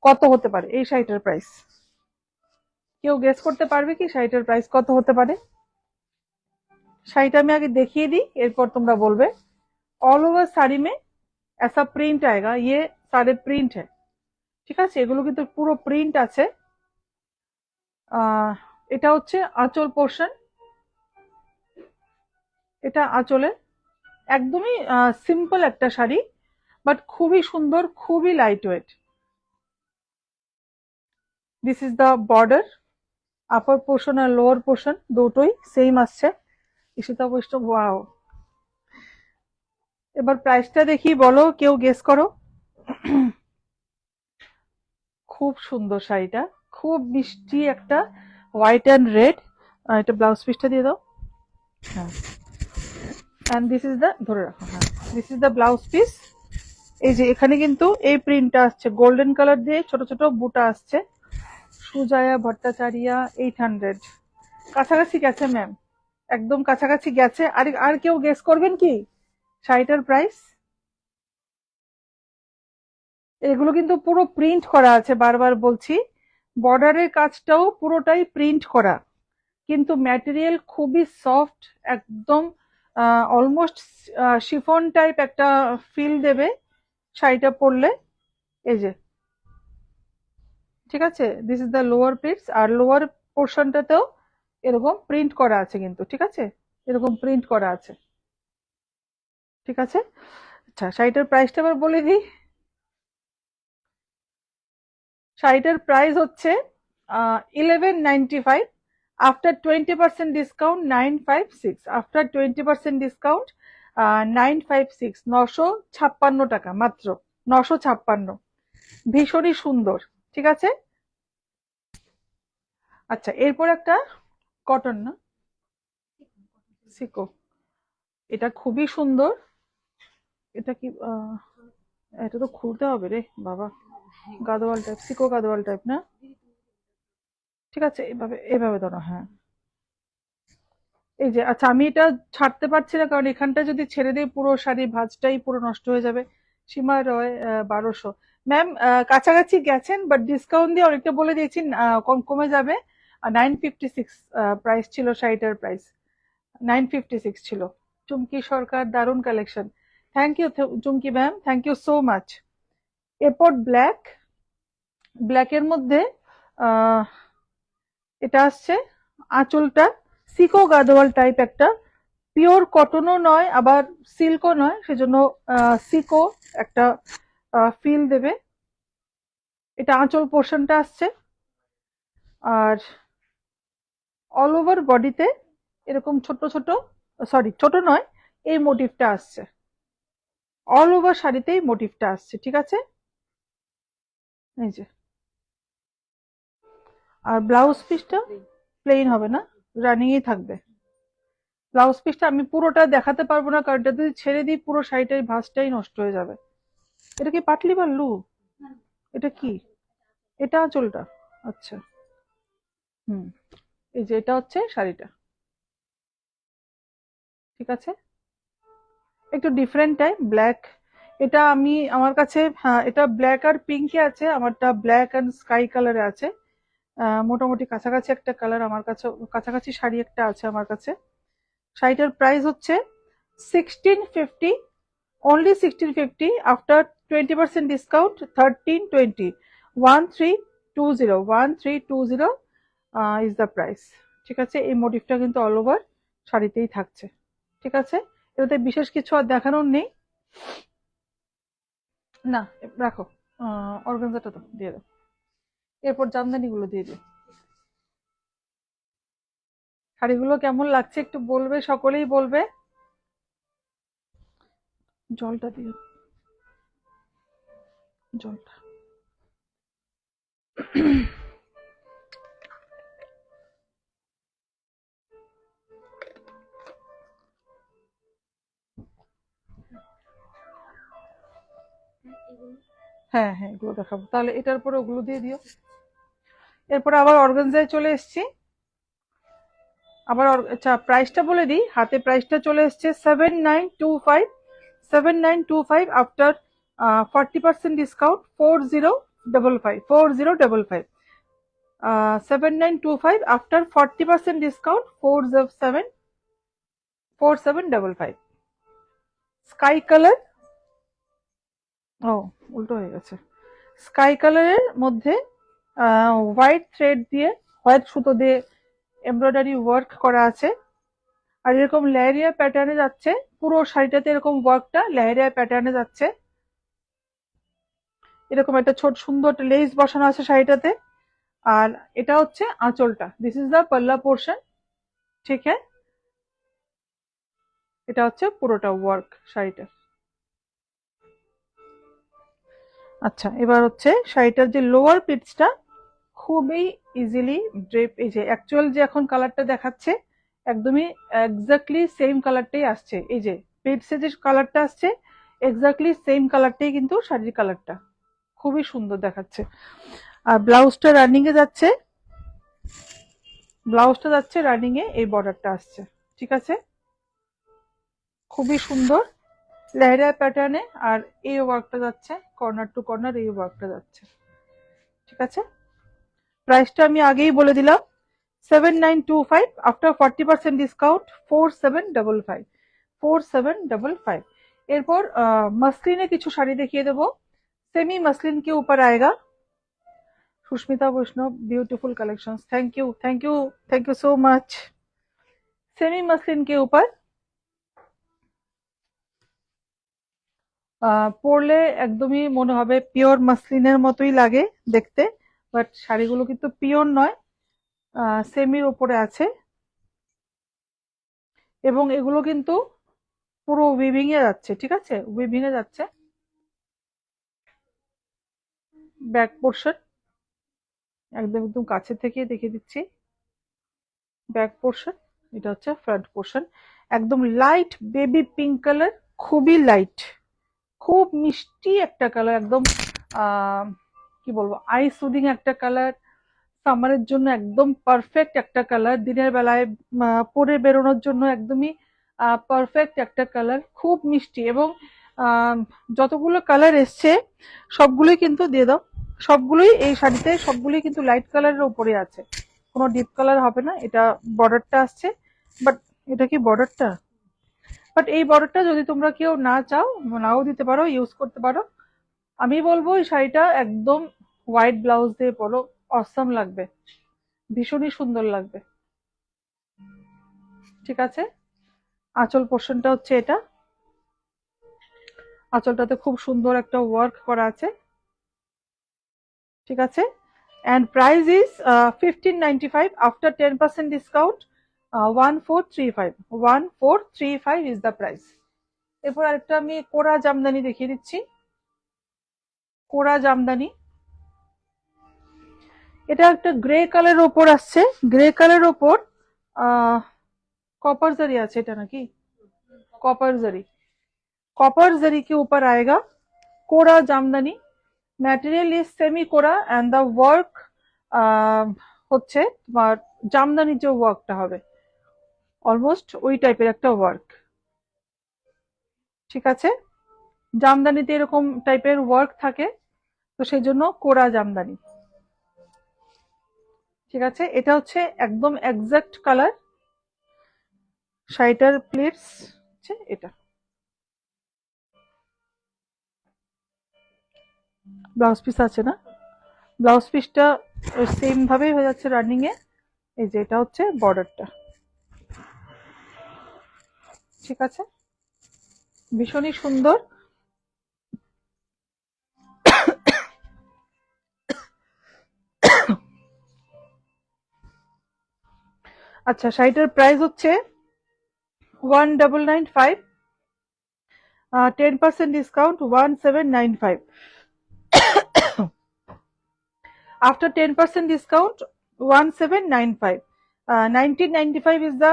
Speaker 1: কত হতে পারে। এই শাড়িটার প্রাইস কেউ গেস করতে পারবে কি? শাড়িটার প্রাইস কত হতে পারে? শাড়িটা আমি আগে দেখিয়ে দিই, এরপর তোমরা বলবে। ऑल ओवर साड़ी में ऐसा प्रिंट आएगा, ये सारे प्रिंट है, ঠিক আছে? এগুলো কিন্তু পুরো প্রিন্ট আছে। এটা হচ্ছে আঁচল পোর্শন, এটা আঁচলে একদমই সিম্পল একটা শাড়ি, বাট খুবই সুন্দর, খুবই light weight. This is the border, upper portion আর লোয়ার পোর্শন দুটোই সেম আসছে। ঈশিতা বৈষ্ণব, ওয়াও। এবার প্রাইসটা দেখি, বলো, কেউ গেস করো। খুব সুন্দর শাড়িটা, খুব মিষ্টি একটা হোয়াইট অ্যান্ড রেড। এটা ব্লাউজ পিসটা দিয়ে দাও, হ্যাঁ। অ্যান্ড দিস ইজ দ্য, ধরে রাখো, হ্যাঁ, this is the blouse piece. এই যে এখানে কিন্তু এই প্রিন্টটা আসছে, গোল্ডেন কালার দিয়ে ছোট ছোট বুটা আসছে। সুজয়া ভট্টাচারিয়া, 800, কাছাকাছি গেছে ম্যাম, একদম কাছাকাছি গেছে। আর আর কেউ গেস করবেন কি শাড়িটার প্রাইস? এগুলো কিন্তু পুরো প্রিন্ট করা আছে, বারবার বলছি, বর্ডারের কাজটাও পুরোটাই প্রিন্ট করা, কিন্তু ম্যাটেরিয়াল খুবই সফট, একদম অলমোস্ট শিফন টাইপ একটা ফিল দেবে শাড়িটা পরলে। এই যে, ঠিক আছে? This is the lower pleats, আর লোয়ার পোর্শনটাতেও এরকম প্রিন্ট করা আছে কিন্তু, ঠিক আছে? এরকম প্রিন্ট করা আছে, ঠিক আছে? আচ্ছা, শাড়িটার প্রাইসটা আবার বলে দিই। শাড়িটার প্রাইস হচ্ছে 1195, আফটার 20% ডিসকাউন্ট 956, আফটার 20% ডিসকাউন্ট 956, 956 টাকা মাত্র, 956। ভীষণই সুন্দর, ঠিক আছে? আচ্ছা, এরপর একটা কটন, না সিকো, এটা খুবই সুন্দর। এটা কি এটা তো খুলতে হবে রে বাবা, গাদোয়াল টাইপ, সিকো গাদোয়াল টাইপ না? ঠিক আছে, এভাবে এভাবে ধরো, হ্যাঁ। এই যে, আচ্ছা, আমি এটা ছাড়তে পারছি না, কারণ এখানটা যদি ছেড়ে দিই পুরো শাড়ি ভাঁজটাই পুরো নষ্ট হয়ে যাবে। সীমা রয়, 1200। ম্যাম, কাছাকাছি গেছেন, বাট ডিসকাউন্ট দিয়ে অনেকটা বলে দিয়েছি, কমে যাবে। 956 প্রাইস ছিল শাড়িটার, প্রাইস 956 ছিল। চুমকি সরকার, দারুণ collection, thank you Chumki ma'am, thank you so much. এরপর ব্ল্যাক, ব্ল্যাকের মধ্যে আহ এটা আসছে আঁচলটা সিকো গাদোয়াল টাইপ একটা, পিওর কটনও নয় আবার সিল্কও নয়, সেজন্য সিকো একটা ফিল দেবে। এটা আঁচল পোর্শনটা আসছে, আর অল ওভার বডিতে এরকম ছোট ছোট, সরি ছোট নয়, এই মোটিভটা আসছে, অল ওভার শাড়িতেই মোটিভটা আসছে, ঠিক আছে। এই যে, আর ব্লাউজ পিসটা প্লেন হবে না, রানিংই থাকবে। ব্লাউজ পিসটা আমি পুরোটা দেখাতে পারবো না, কারণ এটা যদি ছেড়ে দিই পুরো শাড়িটাই ভাঁজটাই নষ্ট হয়ে যাবে। এটা কি পাটলি পাল্লু? এটা কি? এটা আঁচলটা? আচ্ছা। হুম, এই যে এটা হচ্ছে শাড়িটা, ঠিক আছে। একটু ডিফারেন্ট টাইপ ব্ল্যাক। এটা আমি আমার কাছে, হ্যাঁ এটা ব্ল্যাক আর পিঙ্কে আছে, আমারটা ব্ল্যাক অ্যান্ড স্কাই কালারে আছে। মোটামুটি কাছাকাছি একটা কালার আমার কাছে, কাছাকাছি শাড়ি একটা আছে আমার কাছে। শাড়িটার প্রাইস হচ্ছে 1650, only 1650 after 20% discount, 1320, 1320, 1320 is the price, ঠিক আছে। এই মোটিভটা কিন্তু অল ওভার শাড়িতেই থাকছে, ঠিক আছে। এটাতে বিশেষ কিছু আর দেখানোর নেই। না, রাখো, অর্গানজাটা তো দিয়ে দাও, এরপর জামদানি গুলো দিয়ে দিও। শাড়িগুলো কেমন লাগছে একটু বলবে, সকলেই বলবে। জলটা দিও, জলটা। হ্যাঁ হ্যাঁ, এগুলো দেখাবো, তাহলে এটার পরে ওগুলো দিয়ে দিও। এরপরে আবার অর্গানজায় চলে এসেছি। আবার আচ্ছা, প্রাইসটা বলে দিই, হাতে প্রাইসটা চলে এসেছে 7925, 7925 after 40% discount 4055, 4055, 7925 after 40% discount 4755। Sky colour, ও উল্টো হয়ে গেছে, স্কাই কালারের মধ্যে হোয়াইট থ্রেড দিয়ে, হোয়াইট সুতো দিয়ে এমব্রয়ডারি ওয়ার্ক করা আছে। আর এরকম লেহেরিয়া প্যাটার্নে যাচ্ছে, পুরো শাড়িটাতে এরকম ওয়ার্কটা লেহেরিয়া প্যাটার্নে যাচ্ছে। এরকম একটা ছোট সুন্দর একটা লেস বসানো আছে শাড়িটাতে। আর এটা হচ্ছে আঁচলটা, দিস ইজ দ্য পাল্লা পোর্শন, ঠিক আছে। এটা হচ্ছে পুরোটা ওয়ার্ক শাড়িটা। আচ্ছা, এবার হচ্ছে শাড়িটার যে লোয়ার পিটসটা খুবই ইজিলি ড্রেপ, এই যে অ্যাকচুয়াল যে এখন কালারটা দেখাচ্ছে একদমই এক্স্যাক্টলি সেম কালারটাই আসছে, এই যে পিটসে যে কালারটা আসছে এক্স্যাক্টলি সেম কালারটাই কিন্তু শাড়ির কালারটা, খুবই সুন্দর দেখাচ্ছে। আর ব্লাউজটা রানিং এ যাচ্ছে, ব্লাউজটা যাচ্ছে রানিং এ, এই বর্ডারটা আসছে, ঠিক আছে। খুবই সুন্দর লেহেরিয়া প্যাটার্নে, আর এই ওয়ার্কটা যাচ্ছে কর্নার টু কর্নার, এই ওয়ার্কটা যাচ্ছে, ঠিক আছে। প্রাইসটা আমি আগেই বলে দিলাম, 7925 আফটার 40% ডিসকাউন্ট 4755, 4755। এরপর মসলিনে কিছু শাড়ি দেখিয়ে দেবো। सेमी मसलिन के ऊपर आएगा। Sushmita Vaishnav, beautiful collections, thank you thank you thank you so much. Semi muslin के ऊपर পরলে একদমই মনে হবে পিওর মাসলিনের মতোই লাগে দেখতে, বাট শাড়িগুলো কিন্তু পিওর নয়, সেমির উপরে আছে। এবং এগুলো কিন্তু পুরো উইভিং এ যাচ্ছে, ঠিক আছে, উইভিং এ যাচ্ছে। ব্যাক পোর্শন একদম একদম কাছে থেকে দেখে দিচ্ছি, ব্যাক পোর্শন, এটা হচ্ছে ফ্রন্ট পোর্শন। একদম লাইট বেবি পিঙ্ক কালার, খুবই লাইট, খুব মিষ্টি একটা কালার, একদম কি বলবো, আই সুদিং একটা কালার, সামারের জন্য একদম পারফেক্ট একটা কালার, দিনের বেলায় পরে বেরোনোর জন্য একদমই পারফেক্ট একটা কালার, খুব মিষ্টি। এবং আহ, যতগুলো কালার এসছে সবগুলোই কিন্তু দিয়ে দাও, সবগুলোই এই শাড়িতে সবগুলোই কিন্তু লাইট কালারের উপরে আছে, কোনো ডিপ কালার হবে না। এটা বর্ডারটা আসছে, বাট এটা কি বর্ডারটা, বাট এই বর্ডারটা যদি তোমরা কেউ না চাও নাও দিতে পারো, ইউজ করতে পারো। আমি বলবো এই শাড়িটা একদম হোয়াইট ব্লাউজ দিয়ে পরো, অসম লাগবে, ভীষণই সুন্দর লাগবে, ঠিক আছে। আঁচল পোর্শনটা হচ্ছে এটা, আঁচলটাতে খুব সুন্দর একটা ওয়ার্ক করা আছে, ঠিক আছে। And price is 1595 after 10% discount 1435, 1435 is the price. এরপর আরেকটা আমি কোরা জামদানি দেখিয়ে দিচ্ছি। কোরা জামদানি, এটা একটা গ্রে কালারের ওপর আসছে, গ্রে কালারের ওপর कॉपर जरी আছে এটা নাকি, कॉपर जरी, कॉपर जरी के ऊपर आएगा कोरा जामदानी। ম্যাটেরিয়াল ইজ সেমি কোরা অ্যান্ড দ্য ওয়ার্ক হচ্ছে তোমার জামদানির যে ওয়ার্কটা হবে অলমোস্ট ওই টাইপের একটা ওয়ার্ক। ঠিক আছে, জামদানিতে এরকম টাইপের ওয়ার্ক থাকে, তো সেই জন্য কোরা জামদানি। ঠিক আছে, এটা হচ্ছে একদম এক্সাক্ট কালার। শাড়িটার প্লেটস হচ্ছে এটা, ব্লাউজ পিস আছে না, ব্লাউজ পিসটা সেম ভাবেই হয়ে যাচ্ছে রানিং এ। এই যে এটা হচ্ছে বর্ডারটা। ঠিক আছে, ভীষণই সুন্দর। আচ্ছা, শাড়িটার প্রাইস হচ্ছে 1995, 10% discount 1795। After 10% discount 1795, 1995 is the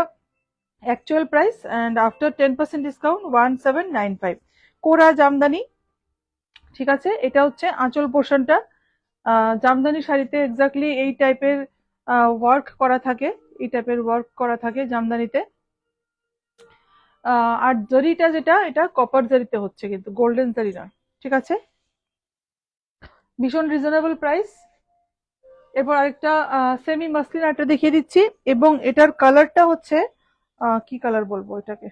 Speaker 1: actual price and after 10% discount 1795। কোরা জামদানি। ঠিক আছে, এটা হচ্ছে আঁচল পোর্শনটা। জামদানি শাড়িতে এক্স্যাক্টলি এই টাইপের ওয়ার্ক করা থাকে, এই টাইপের ওয়ার্ক করা থাকে জামদানিতে। আর জরিটা যেটা, এটা কপার জরিতে হচ্ছে, কিন্তু গোল্ডেন জরি নয়। ঠিক আছে, ভীষণ রিজনেবল প্রাইস। এরপর আরেকটা সেমি মাসলিন আরেকটা দেখিয়ে দিচ্ছি, এবং এটার কালারটা হচ্ছে কি কালার বলবো এটাকে,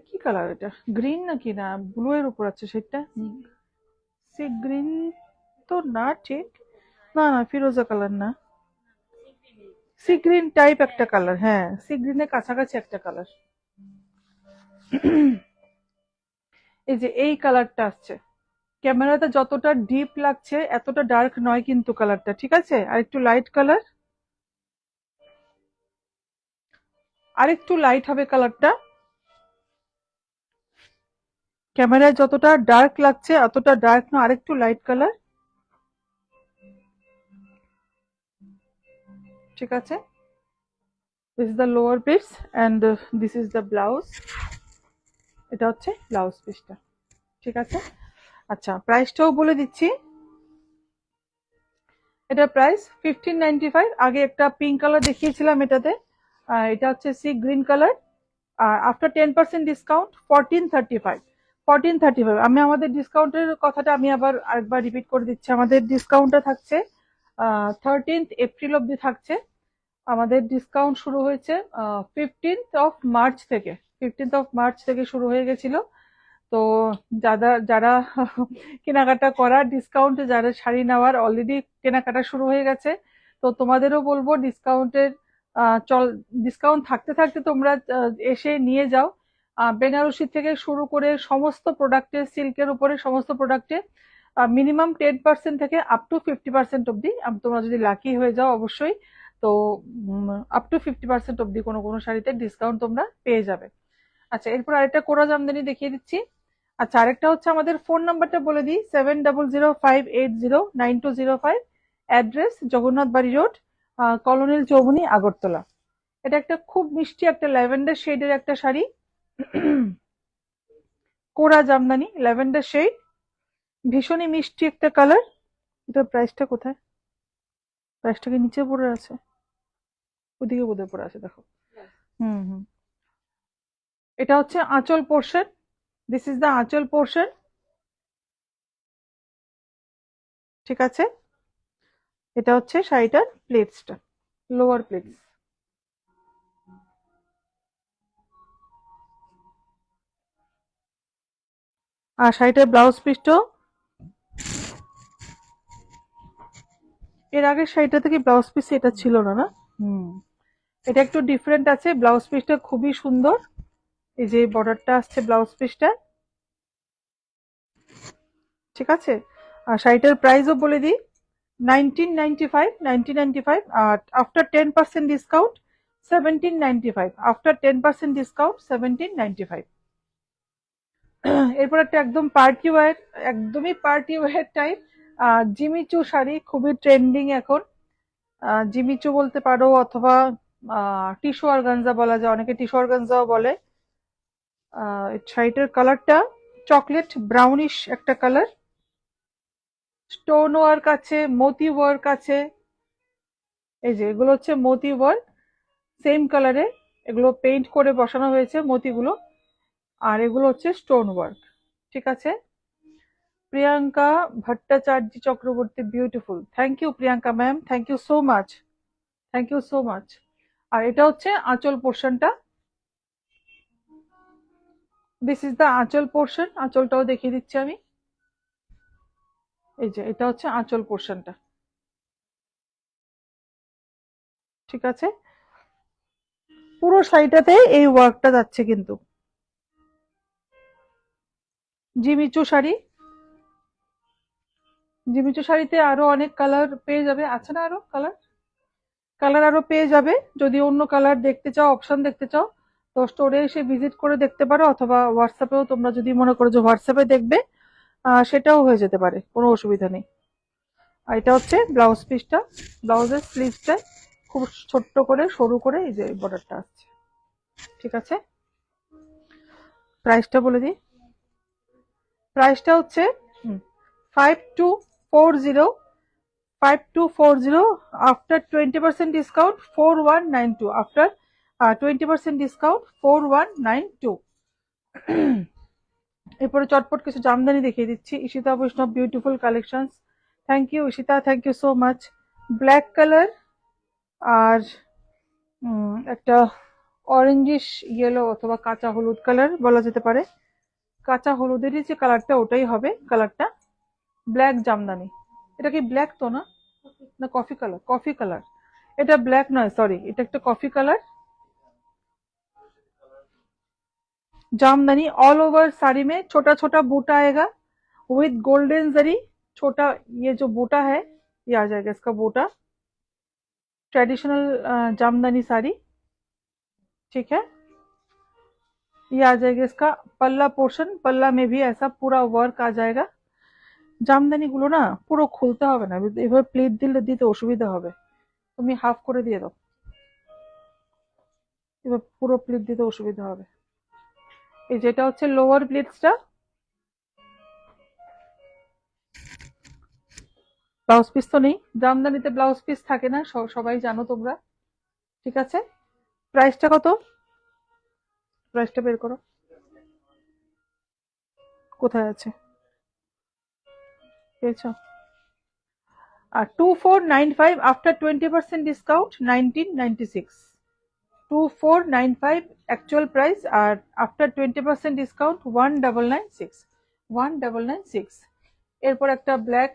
Speaker 1: কি কালার এটা, গ্রিন নাকি না ব্লু এর উপর আছে সেটা, সি গ্রিন তো না, ঠিক না, না ফিরোজা কালার না, সি গ্রিন টাইপ একটা কালার, হ্যাঁ সি গ্রিনের কাছাকাছি একটা কালার। এই যে এই কালারটা আসছে, ক্যামেরাতে যতটা ডিপ লাগছে এতটা ডার্ক নয় কিন্তু কালারটা। ঠিক আছে, আর একটু লাইট কালার, আর একটু লাইট হবে কালারটা। ক্যামেরায় যতটা ডার্ক লাগছে অতটা ডার্ক না, আরেকটু লাইট কালার। ঠিক আছে, this is the lower piece and this is the blouse. এটা হচ্ছে ব্লাউজ পিসটা। ঠিক আছে, আচ্ছা প্রাইসটাও বলে দিচ্ছি। এটা প্রাইস 1595। আগে একটা পিঙ্ক কালার দেখিয়েছিলাম এটাতে, এটা হচ্ছে সি গ্রিন কালার। আর আফটার 10% ডিসকাউন্ট 1435, 1435। আমি আমাদের ডিসকাউন্টের কথাটা আমি আবার আরেকবার রিপিট করে দিচ্ছি। আমাদের ডিসকাউন্টটা থাকছে 13th এপ্রিল অব্দি থাকছে। আমাদের ডিসকাউন্ট শুরু হয়েছে 15th অফ মার্চ থেকে, 15th অফ মার্চ থেকে শুরু হয়ে গেছিল। তো যারা যারা কেনাকাটা করার, ডিসকাউন্টে যারা শাড়ি নেওয়ার অলরেডি কেনাকাটা শুরু হয়ে গেছে, তো তোমাদেরও বলবো ডিসকাউন্টের ডিসকাউন্ট থাকতে থাকতে তোমরা এসে নিয়ে যাও। বেনারসি থেকে শুরু করে সমস্ত প্রোডাক্টে, সিল্কের উপরে সমস্ত প্রোডাক্টে মিনিমাম 10% থেকে আপ টু 50% অব্দি, তোমরা যদি লাকি হয়ে যাও অবশ্যই, তো আপ টু 50% অব্দি কোনো কোনো শাড়িতে ডিসকাউন্ট তোমরা পেয়ে যাবে। আচ্ছা, এরপর আরেকটা কোরা জামদানি দেখিয়ে দিচ্ছি। আচ্ছা, আরেকটা হচ্ছে আমাদের ফোন নাম্বারটা বলে দিই, 7005809205। অ্যাড্রেস জগন্নাথ বাড়ি রোড, কলোনিল চৌমুহনী, আগরতলা। এটা একটা খুব মিষ্টি একটা ল্যাভেন্ডার শেডের একটা শাড়ি, কোরা জামদানি ল্যাভেন্ডার শেড, ভীষণই মিষ্টি একটা কালার। এটার প্রাইসটা কোথায়, প্রাইসটা কি নিচে পড়ে আছে, ওদিকে বোধহয় পড়ে আছে, দেখো। হুম হুম, এটা হচ্ছে আঁচল পোর্শন, দিস ইজ দ্য আঁচল পোর্শন। ঠিক আছে, এটা হচ্ছে শাড়িটার প্লেটসটা, লোয়ার প্লেটস। আর শাড়িটার ব্লাউজ পিসটাও, এর আগের শাড়িটা থেকে ব্লাউজ পিস এটা ছিল না, না এটা একটু ডিফারেন্ট আছে। ব্লাউজ পিসটা খুবই সুন্দর, এই যে বর্ডারটা আসছে ব্লাউজ পিসটা। ঠিক আছে, আর শাড়িটার প্রাইসও বলে দিই, 1995 আর আফটার 10% ডিসকাউন্ট 1795, আফটার 10% ডিসকাউন্ট 1795। এরপর একটা একদম পার্টি ওয়্যার, একদমই party wear type Jimmy Choo sari, খুবই ট্রেন্ডিং এখন। জিমিচু বলতে পারো অথবা টিস্যু অর্গানজা বলা যায়, অনেকে টিস্যু অর্গানজাও বলে। শাড়িটার কালারটা চকলেট ব্রাউনিশ একটা কালার, স্টোন ওয়ার্ক আছে, মতি ওয়ার্ক আছে। এই যে এগুলো হচ্ছে মতি ওয়ার্ক, সেম কালারে এগুলো পেইন্ট করে বসানো হয়েছে মতিগুলো, আর এগুলো হচ্ছে স্টোন ওয়ার্ক। ঠিক আছে। Priyanka Bhattacharya Chakraborty, beautiful, thank you Priyanka ma'am, thank you so much, thank you so much. আর এটা হচ্ছে আঁচল পোর্শনটা, দিস ইজ দ্য আঁচল পোর্শন, আঁচলটাও দেখিয়ে দিচ্ছি আমি। এই যে এটা হচ্ছে আঁচল পোর্শনটা। ঠিক আছে, পুরো শাড়িটাতে এই ওয়ার্কটা যাচ্ছে কিন্তু। জিমিচু শাড়ি, জিমিচু শাড়িতে আরো অনেক কালার পেয়ে যাবে, আছে না আরো কালার, কালার আরো পেয়ে যাবে। যদি অন্য কালার দেখতে চাও, অপশন দেখতে চাও, তো স্টোরে এসে ভিজিট করে দেখতে পারো, অথবা হোয়াটসঅ্যাপেও তোমরা যদি মনে করো যে হোয়াটসঅ্যাপে দেখবে, সেটাও হয়ে যেতে পারে, কোনো অসুবিধা নেই। আর এটা হচ্ছে ব্লাউজ পিসটা, ব্লাউজের স্লিভসটা খুব ছোট্ট করে সরু করে এই যে বর্ডারটা আসছে। ঠিক আছে, প্রাইসটা বলে দিই। প্রাইসটা হচ্ছে 5240, 5240 আফটার 20% ডিসকাউন্ট 4192, আফটার 20% ডিসকাউন্ট 4192। এরপরে চটপট কিছু জামদানি দেখিয়ে দিচ্ছি। Ishita Vaishnav, beautiful collections, thank you Ishita, thank you so much. Black colour আর একটা অরেঞ্জিশ ইয়েলো অথবা কাঁচা হলুদ কালার বলা যেতে পারে, কাঁচা হলুদেরই যে কালারটা ওটাই হবে কালারটা। ব্ল্যাক জামদানি, এটা কি ব্ল্যাক তো না, না কফি কালার, কফি কালার, এটা ব্ল্যাক নয়, সরি, এটা একটা coffee colour jamdani. All over sari में छोटा छोटा बूटा आएगा विद गोल्डन जरी, छोटा ये जो बूटा है ये आ जाएगा इसका बूटा, ट्रेडिशनल जामदानी साड़ी। ठीक है, ये आ जाएगा इसका पल्ला पोर्शन, पल्ला में भी ऐसा पूरा वर्क आ जाएगा। জামদানি গুলো না পুরো খুলতে হবে না, এভাবে প্লিট দিলে দিতে অসুবিধা হবে, তুমি হাফ করে দিয়ে দাও, এবার পুরো প্লিট দিতে অসুবিধা হবে। এই যেটা হচ্ছে লোয়ার প্লিটসটা, ব্লাউজ পিস তো নেই, জামদানিতে ব্লাউজ পিস থাকে না, সবাই জানো তোমরা। ঠিক আছে, প্রাইসটা কত, প্রাইসটা বের করো, কোথায় আছে, পেয়েছো? আর 2495 আফটার 20% ডিসকাউন্ট 1996, 2495 অ্যাকচুয়াল প্রাইস, আর আফটার 20% ডিসকাউন্ট 1996, 1996। এরপর একটা ব্ল্যাক,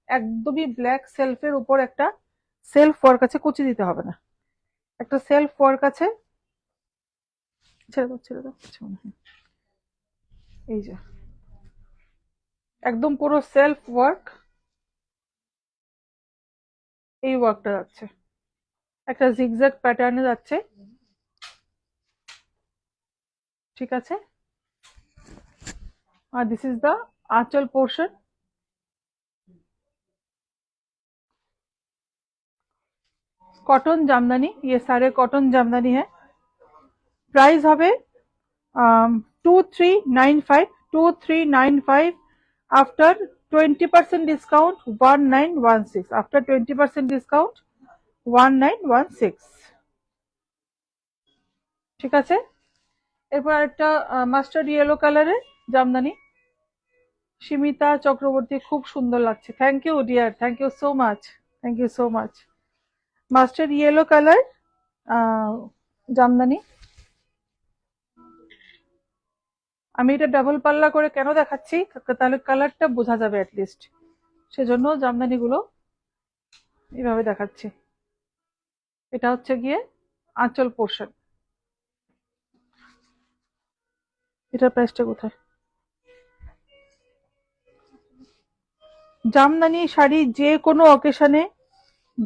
Speaker 1: একদমই ব্ল্যাক সেলফের উপর একটা সেলফ ওয়ার্ক আছে, কুচি দিতে হবে না, একটা সেলফ ওয়ার্ক আছে, ছেড়ে দাও ছেড়ে দাও, আচ্ছা, এই যে একদম পুরো সেলফ ওয়ার্ক, এই ওয়ার্কটা যাচ্ছে, একটা জিগজ্যাগ প্যাটার্নে যাচ্ছে। ঠিক আছে, और this is the aanchal portion. Cotton Jamdani, ये सारे कॉटन जामदानी है। प्राइस হবে 2395, 2395 आफ्टर 20% डिस्काउंट 1916, आफ्टर 20% डिस्काउंट 1916। ঠিক আছে, এরপর একটা মাস্টার্ড ইয়েলো কালারের জামদানি, সীমিতা চক্রবর্তী, খুব সুন্দর লাগছে, thank you dear, thank you so much, thank you so much. Mustard yellow colour Jamdani, আমি এটা ডাবল পাল্লা করে কেন দেখাচ্ছি, তাহলে কালারটা বোঝা যাবে অ্যাটলিস্ট, সেজন্য জামদানিগুলো এইভাবে দেখাচ্ছি। এটা হচ্ছে গিয়ে আঁচল পোর্শন, এটার প্রাইসটা কোথায়, জামদানি শাড়ি যে কোনো অকেশনে,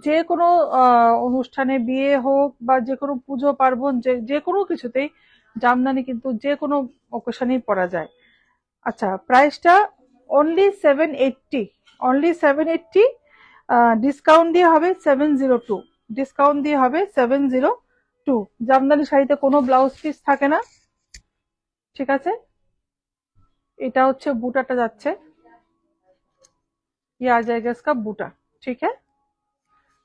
Speaker 1: যে কোনো অনুষ্ঠানে, বিয়ে হোক বা যে কোনো পুজো পার্বণ, যে যে কোনো কিছুতেই জামদানি কিন্তু যে কোনো অকেশনেই পরা যায়। আচ্ছা, প্রাইসটা অনলি 780, অনলি 780। ডিসকাউন্ট দিয়ে হবে 702, ডিসকাউন্ট দিয়ে হবে 702। জামদানি শাড়িতে কোনো ব্লাউজ পিস থাকে না, ঠিক আছে। এটা হচ্ছে বুটাটা যাচ্ছে, ये आ जाएगा इसका বুটা, ঠিক আছে।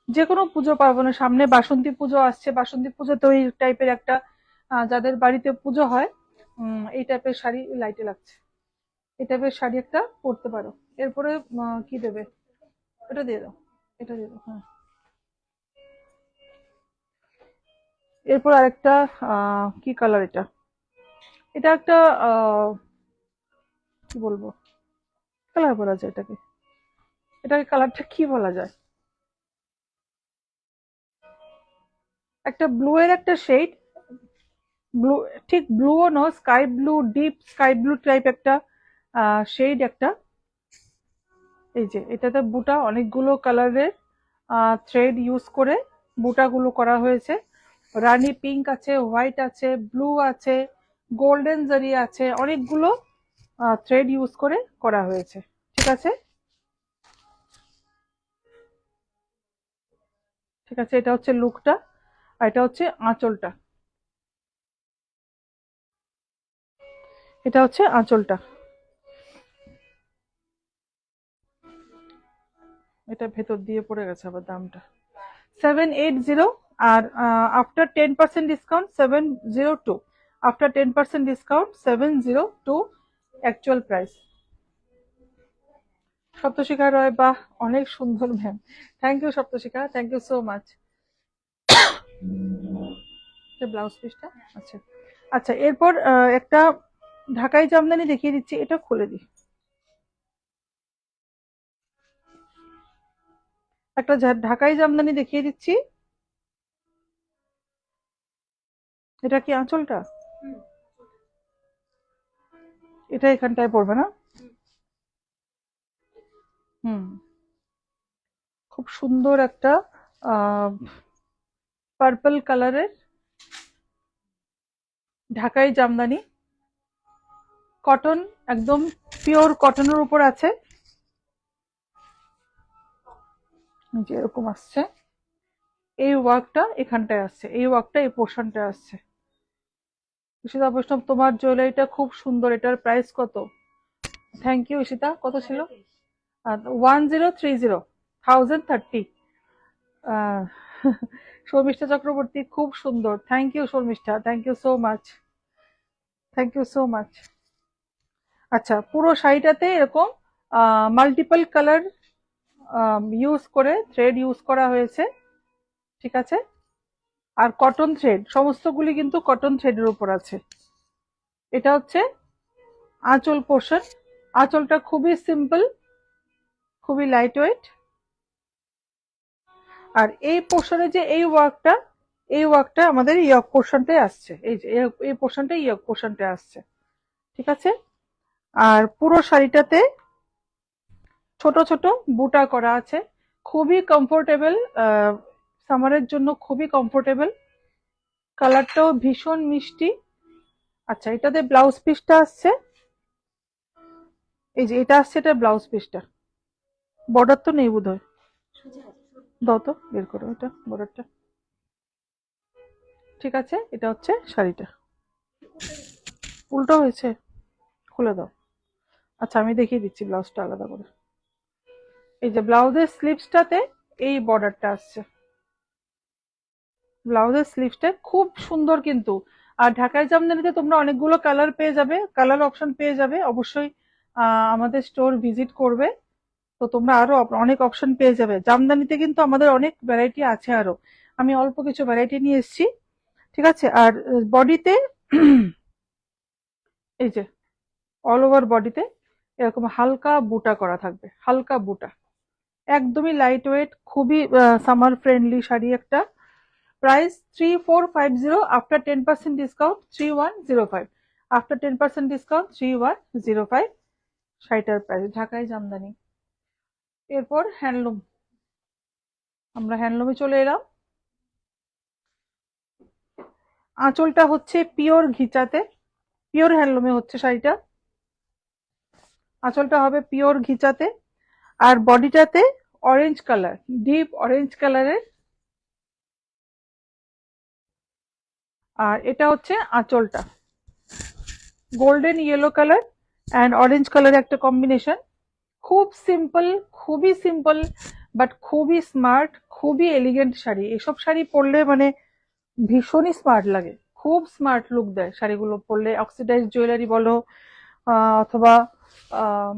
Speaker 1: যে কোনো পুজো পার্বণের সামনে বাসন্তী পুজো আসছে, বাসন্তী পুজোতে ওই টাইপের একটা যাদের বাড়িতে পুজো হয়, এই টাইপের শাড়ি লাইটে লাগছে, এই টাইপের শাড়ি একটা পরতে পারো। এরপরে কি দেবে, এটা দিয়ে দাও, এটা দিয়ে দাও, হ্যাঁ। এরপর আরেকটা কি কালার এটা, এটা একটা কি বলবো, কালার বলা যায় এটাকে, এটাকে কালারটা কি বলা যায়, একটা ব্লু এর একটা শেড, ব্লু, ঠিক ব্লুও no, sky blue, deep sky blue type একটা শেড একটা। এই যে এটাতে বুটা অনেকগুলো কালারের থ্রেড ইউজ করে বুটাগুলো করা হয়েছে। রানী পিঙ্ক আছে, হোয়াইট আছে, ব্লু আছে, গোল্ডেন জারি আছে, অনেকগুলো থ্রেড ইউজ করে করা হয়েছে, ঠিক আছে। ঠিক আছে, এটা হচ্ছে লুকটা, আর এটা হচ্ছে আঁচলটা, এটা হচ্ছে আঁচলটা। এটা ভেতর দিয়ে পড়ে গেছে আবার দামটা 780। আর after 10% discount 702, after 10% discount 702 actual price. Saptashikha Roy, বাহ, অনেক সুন্দর ma'am, thank you Saptashikha, thank you so much. Blouse পিসটা, আচ্ছা আচ্ছা, এরপর একটা ঢাকাই জামদানি দেখিয়ে দিচ্ছি, এটা খুলে দিই। একটা ঢাকাই জামদানি দেখিয়ে দিচ্ছি, এটা কি আঁচলটা, এটা এখানটায় পড়বে না, হুম, খুব সুন্দর একটা পার্পল কালারের ঢাকাই জামদানি, কটন, একদম পিওর কটনের উপর আছে, যে এরকম আসছে, এই ওয়ার্কটা এখানটায় আসছে, এই ওয়ার্কটা এই পোর্শনটায় আসছে। ঈশিতা বৈষ্ণব, তোমার জুয়েলারিটা খুব সুন্দর, এটার প্রাইস কত? থ্যাংক ইউ ঈশিতা, কত ছিল? 1030, 1030। শর্মিষ্ঠা চক্রবর্তী, খুব সুন্দর, thank you Sharmistha, thank you so much, thank you so much. আচ্ছা, পুরো শাড়িটাতে এরকম মাল্টিপল কালার ইউজ করে থ্রেড ইউজ করা হয়েছে, ঠিক আছে। আর কটন থ্রেড, সমস্তগুলি কিন্তু কটন থ্রেডের উপর আছে। এটা হচ্ছে আঁচল পোর্শন, আঁচলটা খুবই সিম্পল, খুবই লাইট ওয়েট। আর এই পোর্শনে যে এই ওয়ার্কটা, এই ওয়ার্কটা আমাদের ইয়ক পোর্শনটাই আসছে, এই যে এই পোর্শনটা ইয়ক পোর্শনটা আসছে, ঠিক আছে। আর পুরো শাড়িটাতে ছোট ছোট বুটা করা আছে, খুবই কমফোর্টেবল, সামারের জন্য খুবই কমফোর্টেবল, কালারটাও ভীষণ মিষ্টি। আচ্ছা, এটাতে ব্লাউজ পিসটা আসছে, এই যে এটা আসছে, এটা ব্লাউজ পিসটা, বর্ডার তো নেই বোধহয়, দাও তো বের করো এটা বর্ডারটা, ঠিক আছে। এটা হচ্ছে শাড়িটা, উল্টো হয়েছে, খুলে দাও। আচ্ছা, আমি দেখিয়ে দিচ্ছি ব্লাউজটা আলাদা করে। এই যে ব্লাউজের স্লিভসটাতে এই বর্ডারটা আসছে, ব্লাউজের স্লিভসটা খুব সুন্দর কিন্তু। আর ঢাকাই জামদানিতে তোমরা অনেকগুলো কালার পেয়ে যাবে, কালার অপশন পেয়ে যাবে, অবশ্যই আমাদের স্টোর ভিজিট করবে, তো তোমরা আরো অনেক অপশন পেয়ে যাবে। জামদানিতে কিন্তু আমাদের অনেক ভ্যারাইটি আছে আরো, আমি অল্প কিছু ভ্যারাইটি নিয়ে এসেছি, ঠিক আছে। আর বডিতে এই যে অল ওভার বডিতে এরকম হালকা বুটা করা থাকবে, হালকা বুটা, একদমই লাইট ওয়েট, খুবই সামার ফ্রেন্ডলি শাড়ি একটা। Price 3450, after 10% discount 3105, after 10% discount 3105 শাড়িটার প্রাইস, ঢাকাই জামদানি। এরপর হ্যান্ডলুম, আমরা হ্যান্ডলুমে চলে এলাম। আঁচলটা হচ্ছে পিওর ঘিচাতে, পিওর হ্যান্ডলুমে হচ্ছে শাড়িটা। আঁচলটা হবে পিওর ঘিচাতে, আর বডিটাতে অরেঞ্জ কালার, ডিপ অরেঞ্জ কালারের। আর এটা হচ্ছে আঁচলটা, golden yellow colour and orange colour একটা কম্বিনেশন। খুব সিম্পল, খুবই সিম্পল, বাট খুবই স্মার্ট, খুবই এলিগেন্ট শাড়ি। এসব শাড়ি পরলে মানে ভীষণই স্মার্ট লাগে, খুব স্মার্ট লুক দেয় শাড়িগুলো পরলে। অক্সিডাইজ জুয়েলারি বলো, অথবা আম,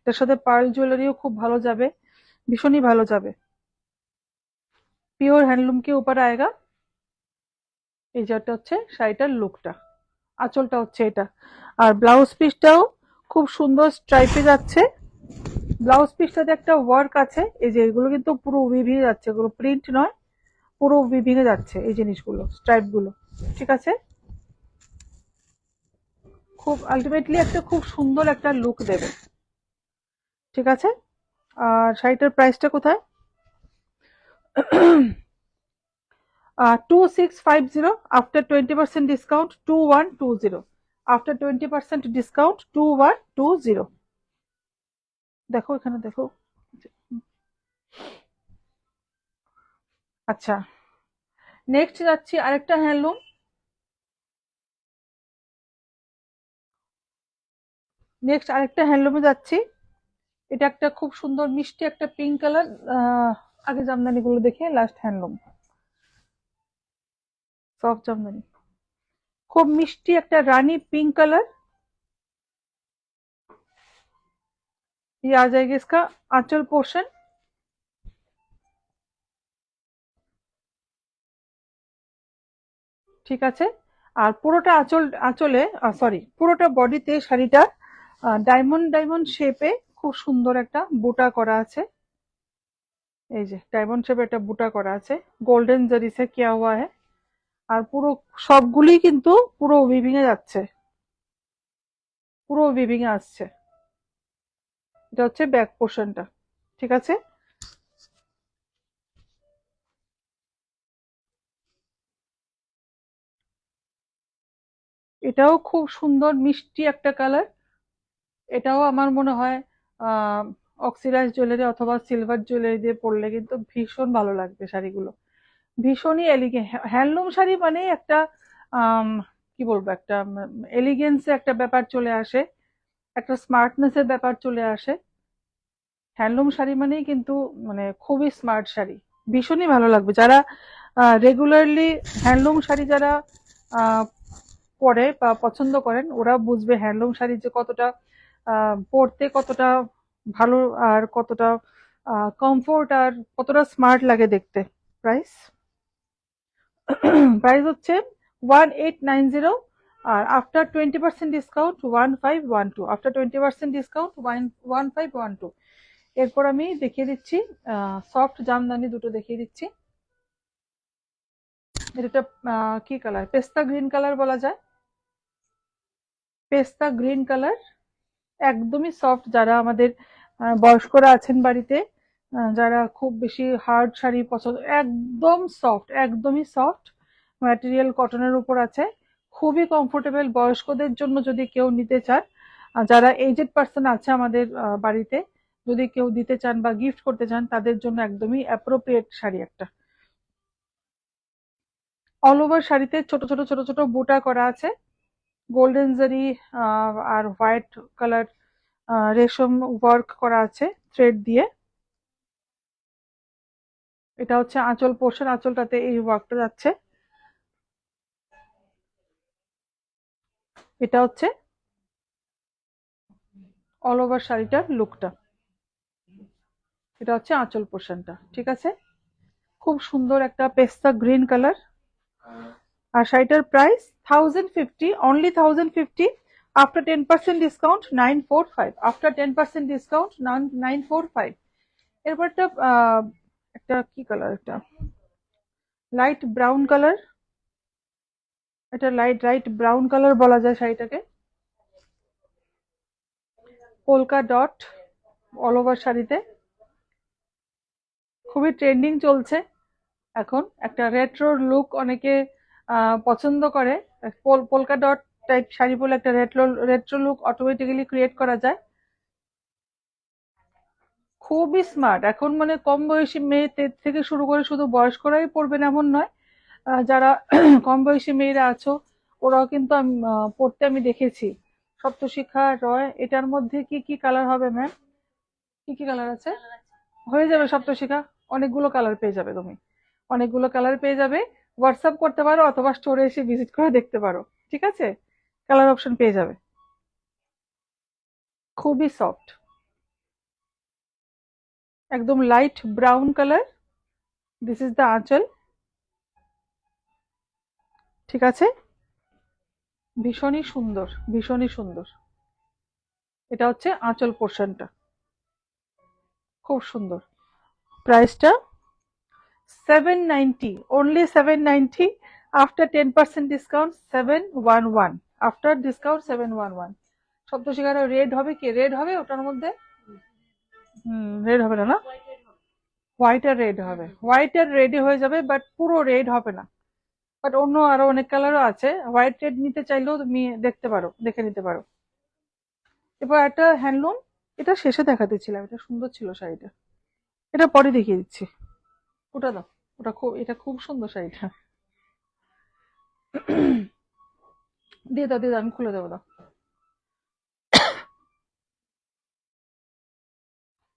Speaker 1: এটার সাথে পার্ল জুয়েলারিও খুব ভালো যাবে, ভীষণই ভালো যাবে। পিওর হ্যান্ডলুম কে উপর আয়েগা। এই যেটা হচ্ছে শাড়িটার লুকটা, আঁচলটা হচ্ছে এটা। আর ব্লাউজ পিসটাও খুব সুন্দর স্ট্রাইপে যাচ্ছে। ব্লাউজ পিসটাতে একটা ওয়ার্ক আছে, এই যে এগুলো কিন্তু পুরো উইভিং এ যাচ্ছে, এগুলো প্রিন্ট নয়, পুরো উইভিং এ যাচ্ছে এই জিনিসগুলো, স্ট্রাইপ গুলো। ঠিক আছে, খুব আলটিমেটলি একটা খুব সুন্দর একটা লুক দেবে। ঠিক আছে, আর শাড়িটার প্রাইসটা কোথায়? 2650, আফটার 20% ডিসকাউন্ট 2120, আফটার 20% ডিসকাউন্ট 2120। দেখো এখানে দেখো। আচ্ছা, নেক্সট যাচ্ছি আরেকটা হ্যান্ডলুম। নেক্সট আরেকটা হ্যান্ডলুমে যাচ্ছি। এটা একটা খুব সুন্দর মিষ্টি একটা পিঙ্ক কালার। আগে জামদানি গুলো দেখে লাস্ট হ্যান্ডলুম। সফট জামদানি, খুব মিষ্টি একটা রানী पिंक कलर। ये आ जाएगा इसका आंचल पोर्शन। ঠিক আছে, আর পুরোটা আঁচল, আঁচলে সরি পুরোটা বডিতে শাড়িটা ডায়মন্ড ডায়মন্ড শেপে খুব সুন্দর একটা বুটা করা আছে। এই যে ডায়মন্ড শেপে একটা বুটা করা আছে, গোল্ডেন জারি সে কিয়া হুয়া है। আর পুরো সবগুলি কিন্তু পুরো উইভিং এ যাচ্ছে, পুরো উইভিং এ আসছে। এটা হচ্ছে ব্যাক পোর্শনটা। ঠিক আছে, এটাও খুব সুন্দর মিষ্টি একটা কালার। এটাও আমার মনে হয় অক্সিডাইজ জুয়েলারি অথবা সিলভার জুয়েলারি দিয়ে পরলে কিন্তু ভীষণ ভালো লাগবে শাড়িগুলো, ভীষণই এলিগেন্ট। হ্যান্ডলুম শাড়ি মানে একটা আম, কি বলবো, একটা এলিগেন্স একটা ব্যাপার চলে আসে, একটা স্মার্টনেস এর ব্যাপার চলে আসে। হ্যান্ডলুম শাড়ি মানেই কিন্তু মানে খুবই স্মার্ট শাড়ি, ভীষণই ভালো লাগবে। যারা রেগুলারলি হ্যান্ডলুম শাড়ি যারা আহ, পরে বা পছন্দ করেন, ওরা বুঝবে হ্যান্ডলুম শাড়ি যে কতটা পরতে কতটা ভালো, আর কতটা কমফোর্ট, আর কতটা স্মার্ট লাগে দেখতে। প্রাইস প্রাইস হচ্ছে 1890, আর আফটার 20% ডিসকাউন্ট 1512, আফটার 20% ডিসকাউন্ট 1512। এরপর আমি দেখিয়ে দিচ্ছি সফট জামদানি দুটো দেখিয়ে দিচ্ছি। এটা কি কালার, পেস্তা গ্রিন কালার বলা যায়, পেস্তা গ্রিন কালার। একদমই সফট, যারা আমাদের বয়স্করা আছেন বাড়িতে, যারা খুব বেশি হার্ড শাড়ি পছন্দ, একদম সফট, একদমই সফট ম্যাটেরিয়াল, কটনের উপর আছে, খুবই কমফোর্টেবল। বয়স্কদের জন্য যদি কেউ নিতে চান, যারা এজেড পার্সন আছে আমাদের বাড়িতে, যদি কেউ দিতে চান বা গিফট করতে চান, তাদের জন্য একদমই অ্যাপ্রোপ্রিয়েট শাড়ি একটা। অল ওভার শাড়িতে ছোট ছোট ছোট ছোট বুটা করা আছে, গোল্ডেন জারি আর হোয়াইট কালার রেশম ওয়ার্ক করা আছে থ্রেড দিয়ে। এটা হচ্ছে আঁচল পোর্শন, আঁচলটাতে এই ওয়ার্কটা যাচ্ছে। এটা হচ্ছে অল ওভার শাড়িটার লুকটা। এটা হচ্ছে আঁচল পোর্শনটা। ঠিক আছে, খুব সুন্দর একটা পেস্তা গ্রিন কালার। আর শাড়িটার price 1050, only 1050, after 10% discount 945, after 10% discount 945। এরপর একটা কি কালার, একটা লাইট ব্রাউন কালার, এটা লাইট লাইট ব্রাউন কালার বলা যায় শাড়িটাকে। পোলকা ডট অল ওভার শাড়িতে, খুবই ট্রেন্ডিং চলছে এখন। একটা রেট্রো লুক অনেকে পছন্দ করে। পোলকা ডট টাইপ শাড়ি পরলে একটা retro retro look automatically create করা যায়। খুবই স্মার্ট এখন, মানে কম বয়সী মেয়ে থেকে শুরু করে শুধু বয়স্করাই পরবেন এমন নয়। যারা কম বয়সী মেয়েরা আছো ওরাও কিন্তু পড়তে আমি দেখেছি। সপ্তশিখা রয়, এটার মধ্যে কি কি কালার হবে ম্যাম? কি কি কালার আছে? হয়ে যাবে সপ্তশিখা, অনেকগুলো কালার পেয়ে যাবে তুমি, অনেকগুলো কালার পেয়ে যাবে। হোয়াটসঅ্যাপ করতে পারো অথবা স্টোরে এসে ভিজিট করে দেখতে পারো, ঠিক আছে? কালার অপশন পেয়ে যাবে। খুবই সফট, একদম light brown colour. This is the আঁচল, ঠিক আছে? ভীষণই সুন্দর, ভীষণই সুন্দর। এটা হচ্ছে আঁচল পোর্শনটা, খুব সুন্দর। প্রাইসটা 790, only 790, after 10% discount 711, after discount 711। সপ্তশিখার red হবে কি? রেড হবে ওটার মধ্যে? রেড হবে না, না? হোয়াইট আর রেড হবে, হোয়াইট আর রেডি হয়ে যাবে, বাট পুরো রেড হবে না। বাট অন্য আরো অনেক কালারও আছে, হোয়াইট রেড নিতে চাইলেও তুমি দেখতে পারো, দেখে নিতে পারো। এবার একটা হ্যান্ডলুম, এটা শেষে দেখাতে ছিলাম, এটা সুন্দর ছিল শাড়িটা, এটা পরে দেখিয়ে দিচ্ছি। ওটা দাও, ওটা খুব, এটা খুব সুন্দর শাড়িটা। দিয়ে দাও, দিয়ে দাও, আমি খুলে দেবো, দাও।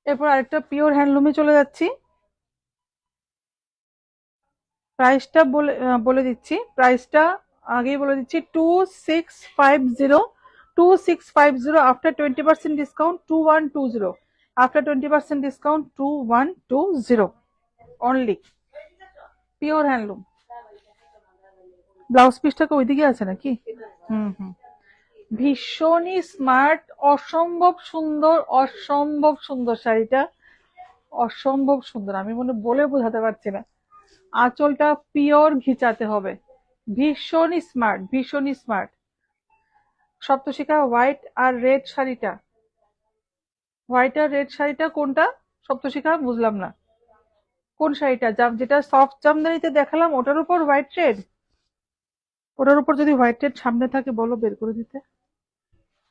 Speaker 1: এরপর আরেকটা পিওর হ্যান্ডলুমে চলে যাচ্ছি। প্রাইসটা বলে দিচ্ছি, প্রাইসটা আগেই বলে দিচ্ছি, 2650, 2650, after 20% discount 2120, after 20% discount 2120 only. Pure handloom. Blouse পিসটাকে ওইদিকে আছে নাকি? হুম হুম। ভীষণই স্মার্ট, অসম্ভব সুন্দর, অসম্ভব সুন্দর শাড়িটা, অসম্ভব সুন্দর, আমি বলে বোঝাতে পারছি না। আঁচলটা পিওর ঘিচাতে হবে, ভীষণই স্মার্ট, ভীষণই স্মার্ট। সপ্তশিখা হোয়াইট আর রেড শাড়িটা, হোয়াইট আর রেড শাড়িটা কোনটা সপ্তশিখা? বুঝলাম না কোন শাড়িটা, যেটা সফট জামদানিতে দেখালাম ওটার উপর হোয়াইট রেড? ওটার উপর যদি হোয়াইট রেড সামনে থাকে বলো বের করে দিতে।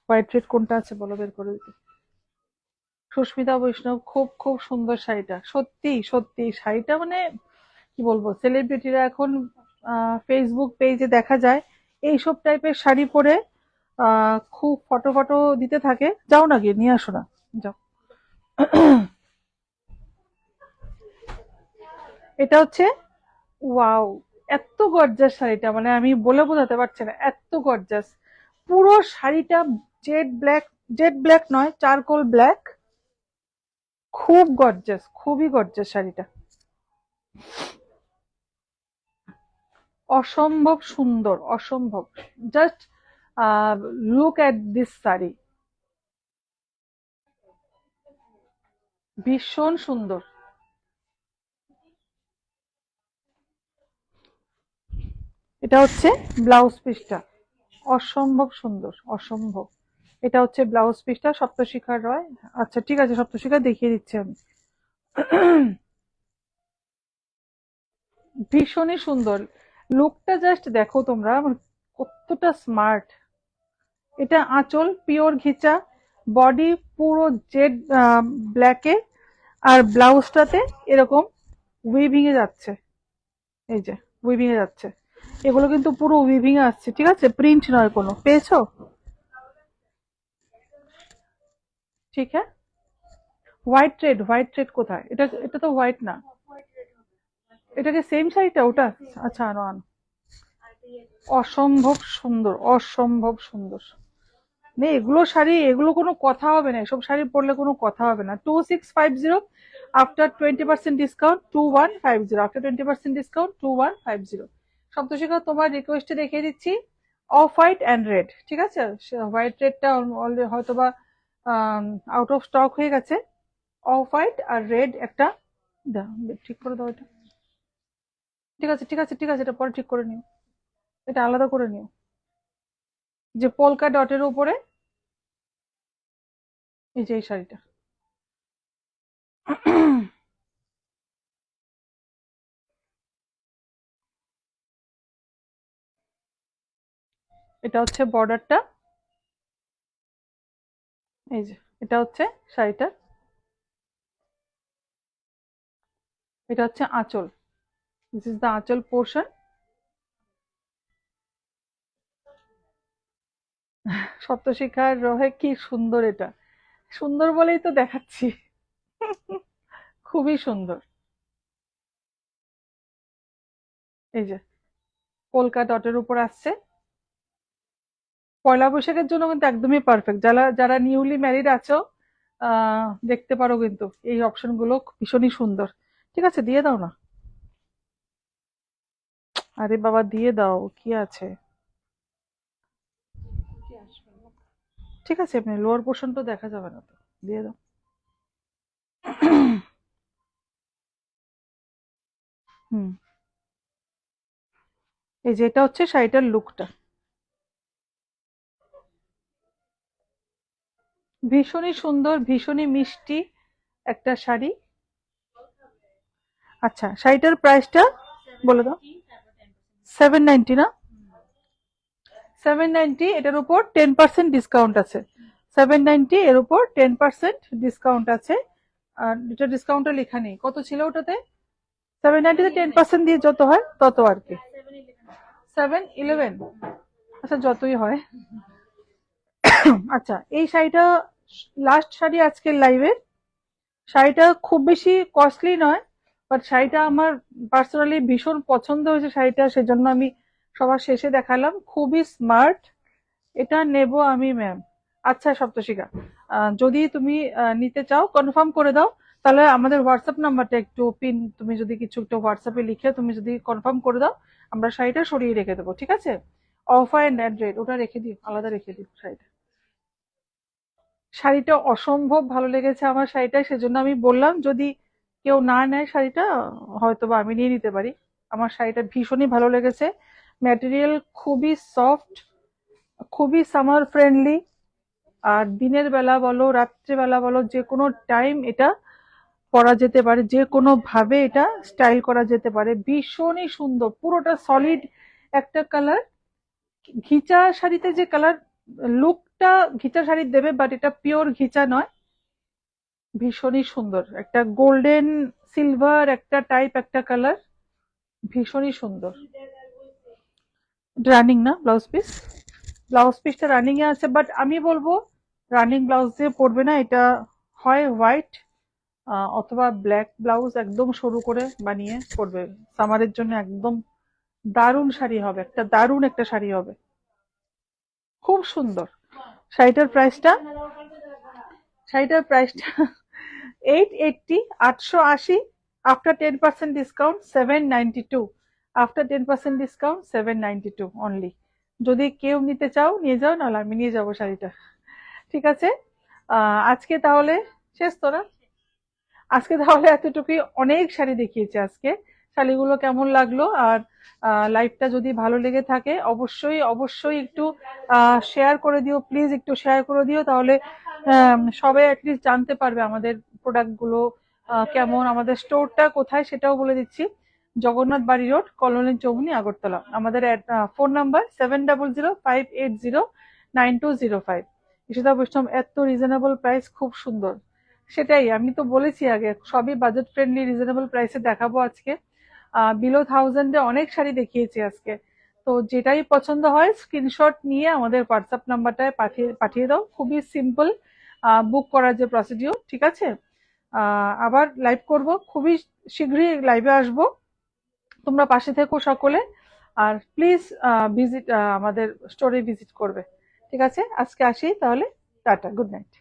Speaker 1: হোয়াইট রেড কোনটা আছে বলো বের করে দিতে। সুস্মিতা বৈষ্ণব, খুব খুব সুন্দর শাড়িটা, সত্যি সত্যি শাড়িটা, মানে কি বলবো, সেলিব্রিটিরা এখন ফেসবুক পেজে দেখা যায় এইসব টাইপের শাড়ি পরে খুব ফটো ফটো দিতে থাকে। যাও না, গিয়ে নিয়ে আসো না, যাও। এটা হচ্ছে, ওয়াও, এত গর্জাস শাড়িটা, মানে আমি বলে বোঝাতে পারছি না, এত গর্জাস। পুরো শাড়িটা জেড ব্ল্যাক, জেড ব্ল্যাক নয়, চারকোল ব্ল্যাক, খুব গর্জাস, খুবই গর্জাস শাড়িটা, অসম্ভব সুন্দর, অসম্ভব। Just look at this sari, ভীষণ সুন্দর। এটা হচ্ছে ব্লাউজ পিসটা, অসম্ভব সুন্দর, অসম্ভব। এটা হচ্ছে ব্লাউজ পিসটা, সপ্তশিখা রয়। আচ্ছা ঠিক আছে, সপ্তশিখা দেখিয়ে দিচ্ছি আমি। ভীষণই সুন্দর, লুকটা জাস্ট দেখো তোমরা, মানে কতটা স্মার্ট। এটা আঁচল পিওর ঘিচা, বডি পুরো জেড ব্ল্যাকে, আর ব্লাউজটাতে এরকম উইভিং এ যাচ্ছে, এই যে উইভিং এ যাচ্ছে। এগুলো কিন্তু পুরো উইভিং এ আসছে, ঠিক আছে, প্রিন্ট নয় কোনো, পেয়েছো? ঠিক হ্যাঁ। হোয়াইট রেড, হোয়াইট রেড কোথায়? এটা এটা তো হোয়াইট না, এটা কি সেম শাড়িটা ওটা? আচ্ছা আনো আনো। অসম্ভব সুন্দর, অসম্ভব সুন্দর। নেই এগুলো শাড়ি, এগুলো কোনো কথা হবে না, এসব শাড়ি পরলে কোনো কথা হবে না। 2650, আফটার 20% ডিসকাউন্ট 2150, আফটার 20% ডিসকাউন্ট 2150। সপ্তশিখা তোমার রিকোয়েস্টে দেখিয়ে দিচ্ছি অফ হোয়াইট অ্যান্ড রেড, ঠিক আছে? হোয়াইট রেডটা অলরেডি হয়তো বা আউট অফ স্টক হয়ে গেছে। অফ হোয়াইট আর রেড একটা, দাও, ঠিক করে দাও এটা। ঠিক আছে ঠিক আছে ঠিক আছে, এটা পরে ঠিক করে নিও, এটা আলাদা করে নিও। যে পোলকা ডটের উপরে, এই যে এই শাড়িটা, এটা হচ্ছে বর্ডারটা, এই যে এটা হচ্ছে শাড়িটা, এটা হচ্ছে আঁচল, দিস ইজ দ্য আঁচল পোর্শন। সপ্তশিখার রহে কি সুন্দর, এটা সুন্দর বলেই তো দেখাচ্ছি। খুবই সুন্দর। এই যে পোলকা ডটের উপর আসছে, পয়লা বৈশাখের জন্য কিন্তু একদমই পারফেক্ট। যারা যারা নিউলি ম্যারিড আছো দেখতে পারো, কিন্তু এই অপশন গুলো ভীষণই সুন্দর। ঠিক আছে, দিয়ে দাও না। আরে বাবা দিয়ে দাও, কি আছে।
Speaker 2: কি আসবে না?
Speaker 1: ঠিক আছে, আপনি লোয়ার পোর্শন তো দেখা যাবে না তো, দিয়ে দাও। হুম, এই যে এটা হচ্ছে শাড়িটার লুকটা, ভীষণই সুন্দর, ভীষণই মিষ্টি একটা শাড়ি। আচ্ছা, শাড়িটার প্রাইসটা বলে দাও। 790 না? 790, এটার উপর 10% ডিসকাউন্ট আছে। 790 এর উপর 10% ডিসকাউন্ট আছে। আর এটা ডিসকাউন্টটা লেখা নেই, কত ছিল ওটাতে? 790 তে 10% দিয়ে যত হয় তত আর কি। 711, আচ্ছা যতই হয়। আচ্ছা, এই শাড়িটা লাস্ট শাড়ি আজকের লাইভে। শাড়িটা খুব বেশি কস্টলি নয়, বাট শাড়িটা আমার পার্সোনালি ভীষণ পছন্দ হয়েছে শাড়িটা, সেজন্য আমি সবার শেষে দেখালাম। খুবই স্মার্ট, এটা নেব আমি ম্যাম। আচ্ছা সপ্তশিখা, যদি তুমি নিতে চাও কনফার্ম করে দাও, তাহলে আমাদের হোয়াটসঅ্যাপ নাম্বারটা একটু পিন, তুমি যদি কিছু একটা হোয়াটসঅ্যাপে লিখে তুমি যদি কনফার্ম করে দাও, আমরা শাড়িটা সরিয়ে রেখে দেবো, ঠিক আছে? অফ অ্যান্ড রেড ওটা রেখে দিও, আলাদা রেখে দিও শাড়িটা। শাড়িটা অসম্ভব ভালো লেগেছে আমার শাড়িটা, সেজন্য আমি বললাম যদি কেউ না নেয় শাড়িটা, হয়তো বা আমি নিয়ে নিতে পারি। আমার শাড়িটা ভীষণই ভালো লেগেছে, ম্যাটেরিয়াল খুবই সফট, খুবই সামার ফ্রেন্ডলি। আর দিনের বেলা বলো রাত্রেবেলা বলো, যে কোনো টাইম এটা পরা যেতে পারে, যে কোনো ভাবে এটা স্টাইল করা যেতে পারে। ভীষণই সুন্দর, পুরোটা সলিড একটা কালার। ঘিচা শাড়িতে যে কালার লুকটা ঘিচা শাড়ির দেবে, বাট এটা পিওর ঘিচা নয়। ভীষণই সুন্দর, একটা গোল্ডেন সিলভার একটা টাইপ একটা কালার, ভীষণই সুন্দর। রানিং না ব্লাউজ পিস? ব্লাউজ পিসটা রানিং এ আছে, বাট আমি বলবো রানিং ব্লাউজ দিয়ে পরবে না এটা। হয় হোয়াইট অথবা ব্ল্যাক ব্লাউজ একদম সরু করে বানিয়ে পরবে, সামারের জন্য একদম দারুণ শাড়ি হবে, একটা দারুণ একটা শাড়ি হবে, খুব সুন্দর। শাড়িটার প্রাইসটা, শাড়িটার প্রাইসটা 880, 880। After 10% discount 792, after 10% discount 792 only. যদি কেউ নিতে চাও নিয়ে যাও, নাহলে আমি নিয়ে যাবো শাড়িটা। ঠিক আছে, আজকে তাহলে শেষ তো না? আজকে তাহলে এতটুকুই, অনেক শাড়ি দেখিয়েছি আজকে। শাড়িগুলো কেমন লাগলো, আর লাইভটা যদি ভালো লেগে থাকে অবশ্যই অবশ্যই একটু শেয়ার করে দিও, প্লিজ একটু শেয়ার করে দিও, তাহলে সবাই অ্যাটলিস্ট জানতে পারবে আমাদের প্রোডাক্টগুলো কেমন। আমাদের স্টোরটা কোথায় সেটাও বলে দিচ্ছি, জগন্নাথ বাড়ি রোড, কলোনি চৌমুনি, আগরতলা। আমাদের ফোন নাম্বার 7005809205। ইশিতা বৈষ্ণব, এত রিজনেবল প্রাইস, খুব সুন্দর। সেটাই আমি তো বলেছি আগে, সবই বাজেট ফ্রেন্ডলি রিজনেবল প্রাইসে দেখাবো আজকে। বিলো 1000-এ অনেক শাড়ি দেখিয়েছি আজকে। তো যেটাই পছন্দ হয় স্ক্রিনশট নিয়ে আমাদের হোয়াটসঅ্যাপ নাম্বারটায় পাঠিয়ে পাঠিয়ে দাও, খুবই সিম্পল বুক করার যে প্রসিডিওর, ঠিক আছে? আবার লাইভ করব খুবই শীঘ্রই, লাইভে আসবো। তোমরা পাশে থেকো সকলে, আর প্লিজ ভিজিট, আমাদের স্টোরে ভিজিট করবে। ঠিক আছে, আজকে আসি তাহলে, টাটা, গুড নাইট।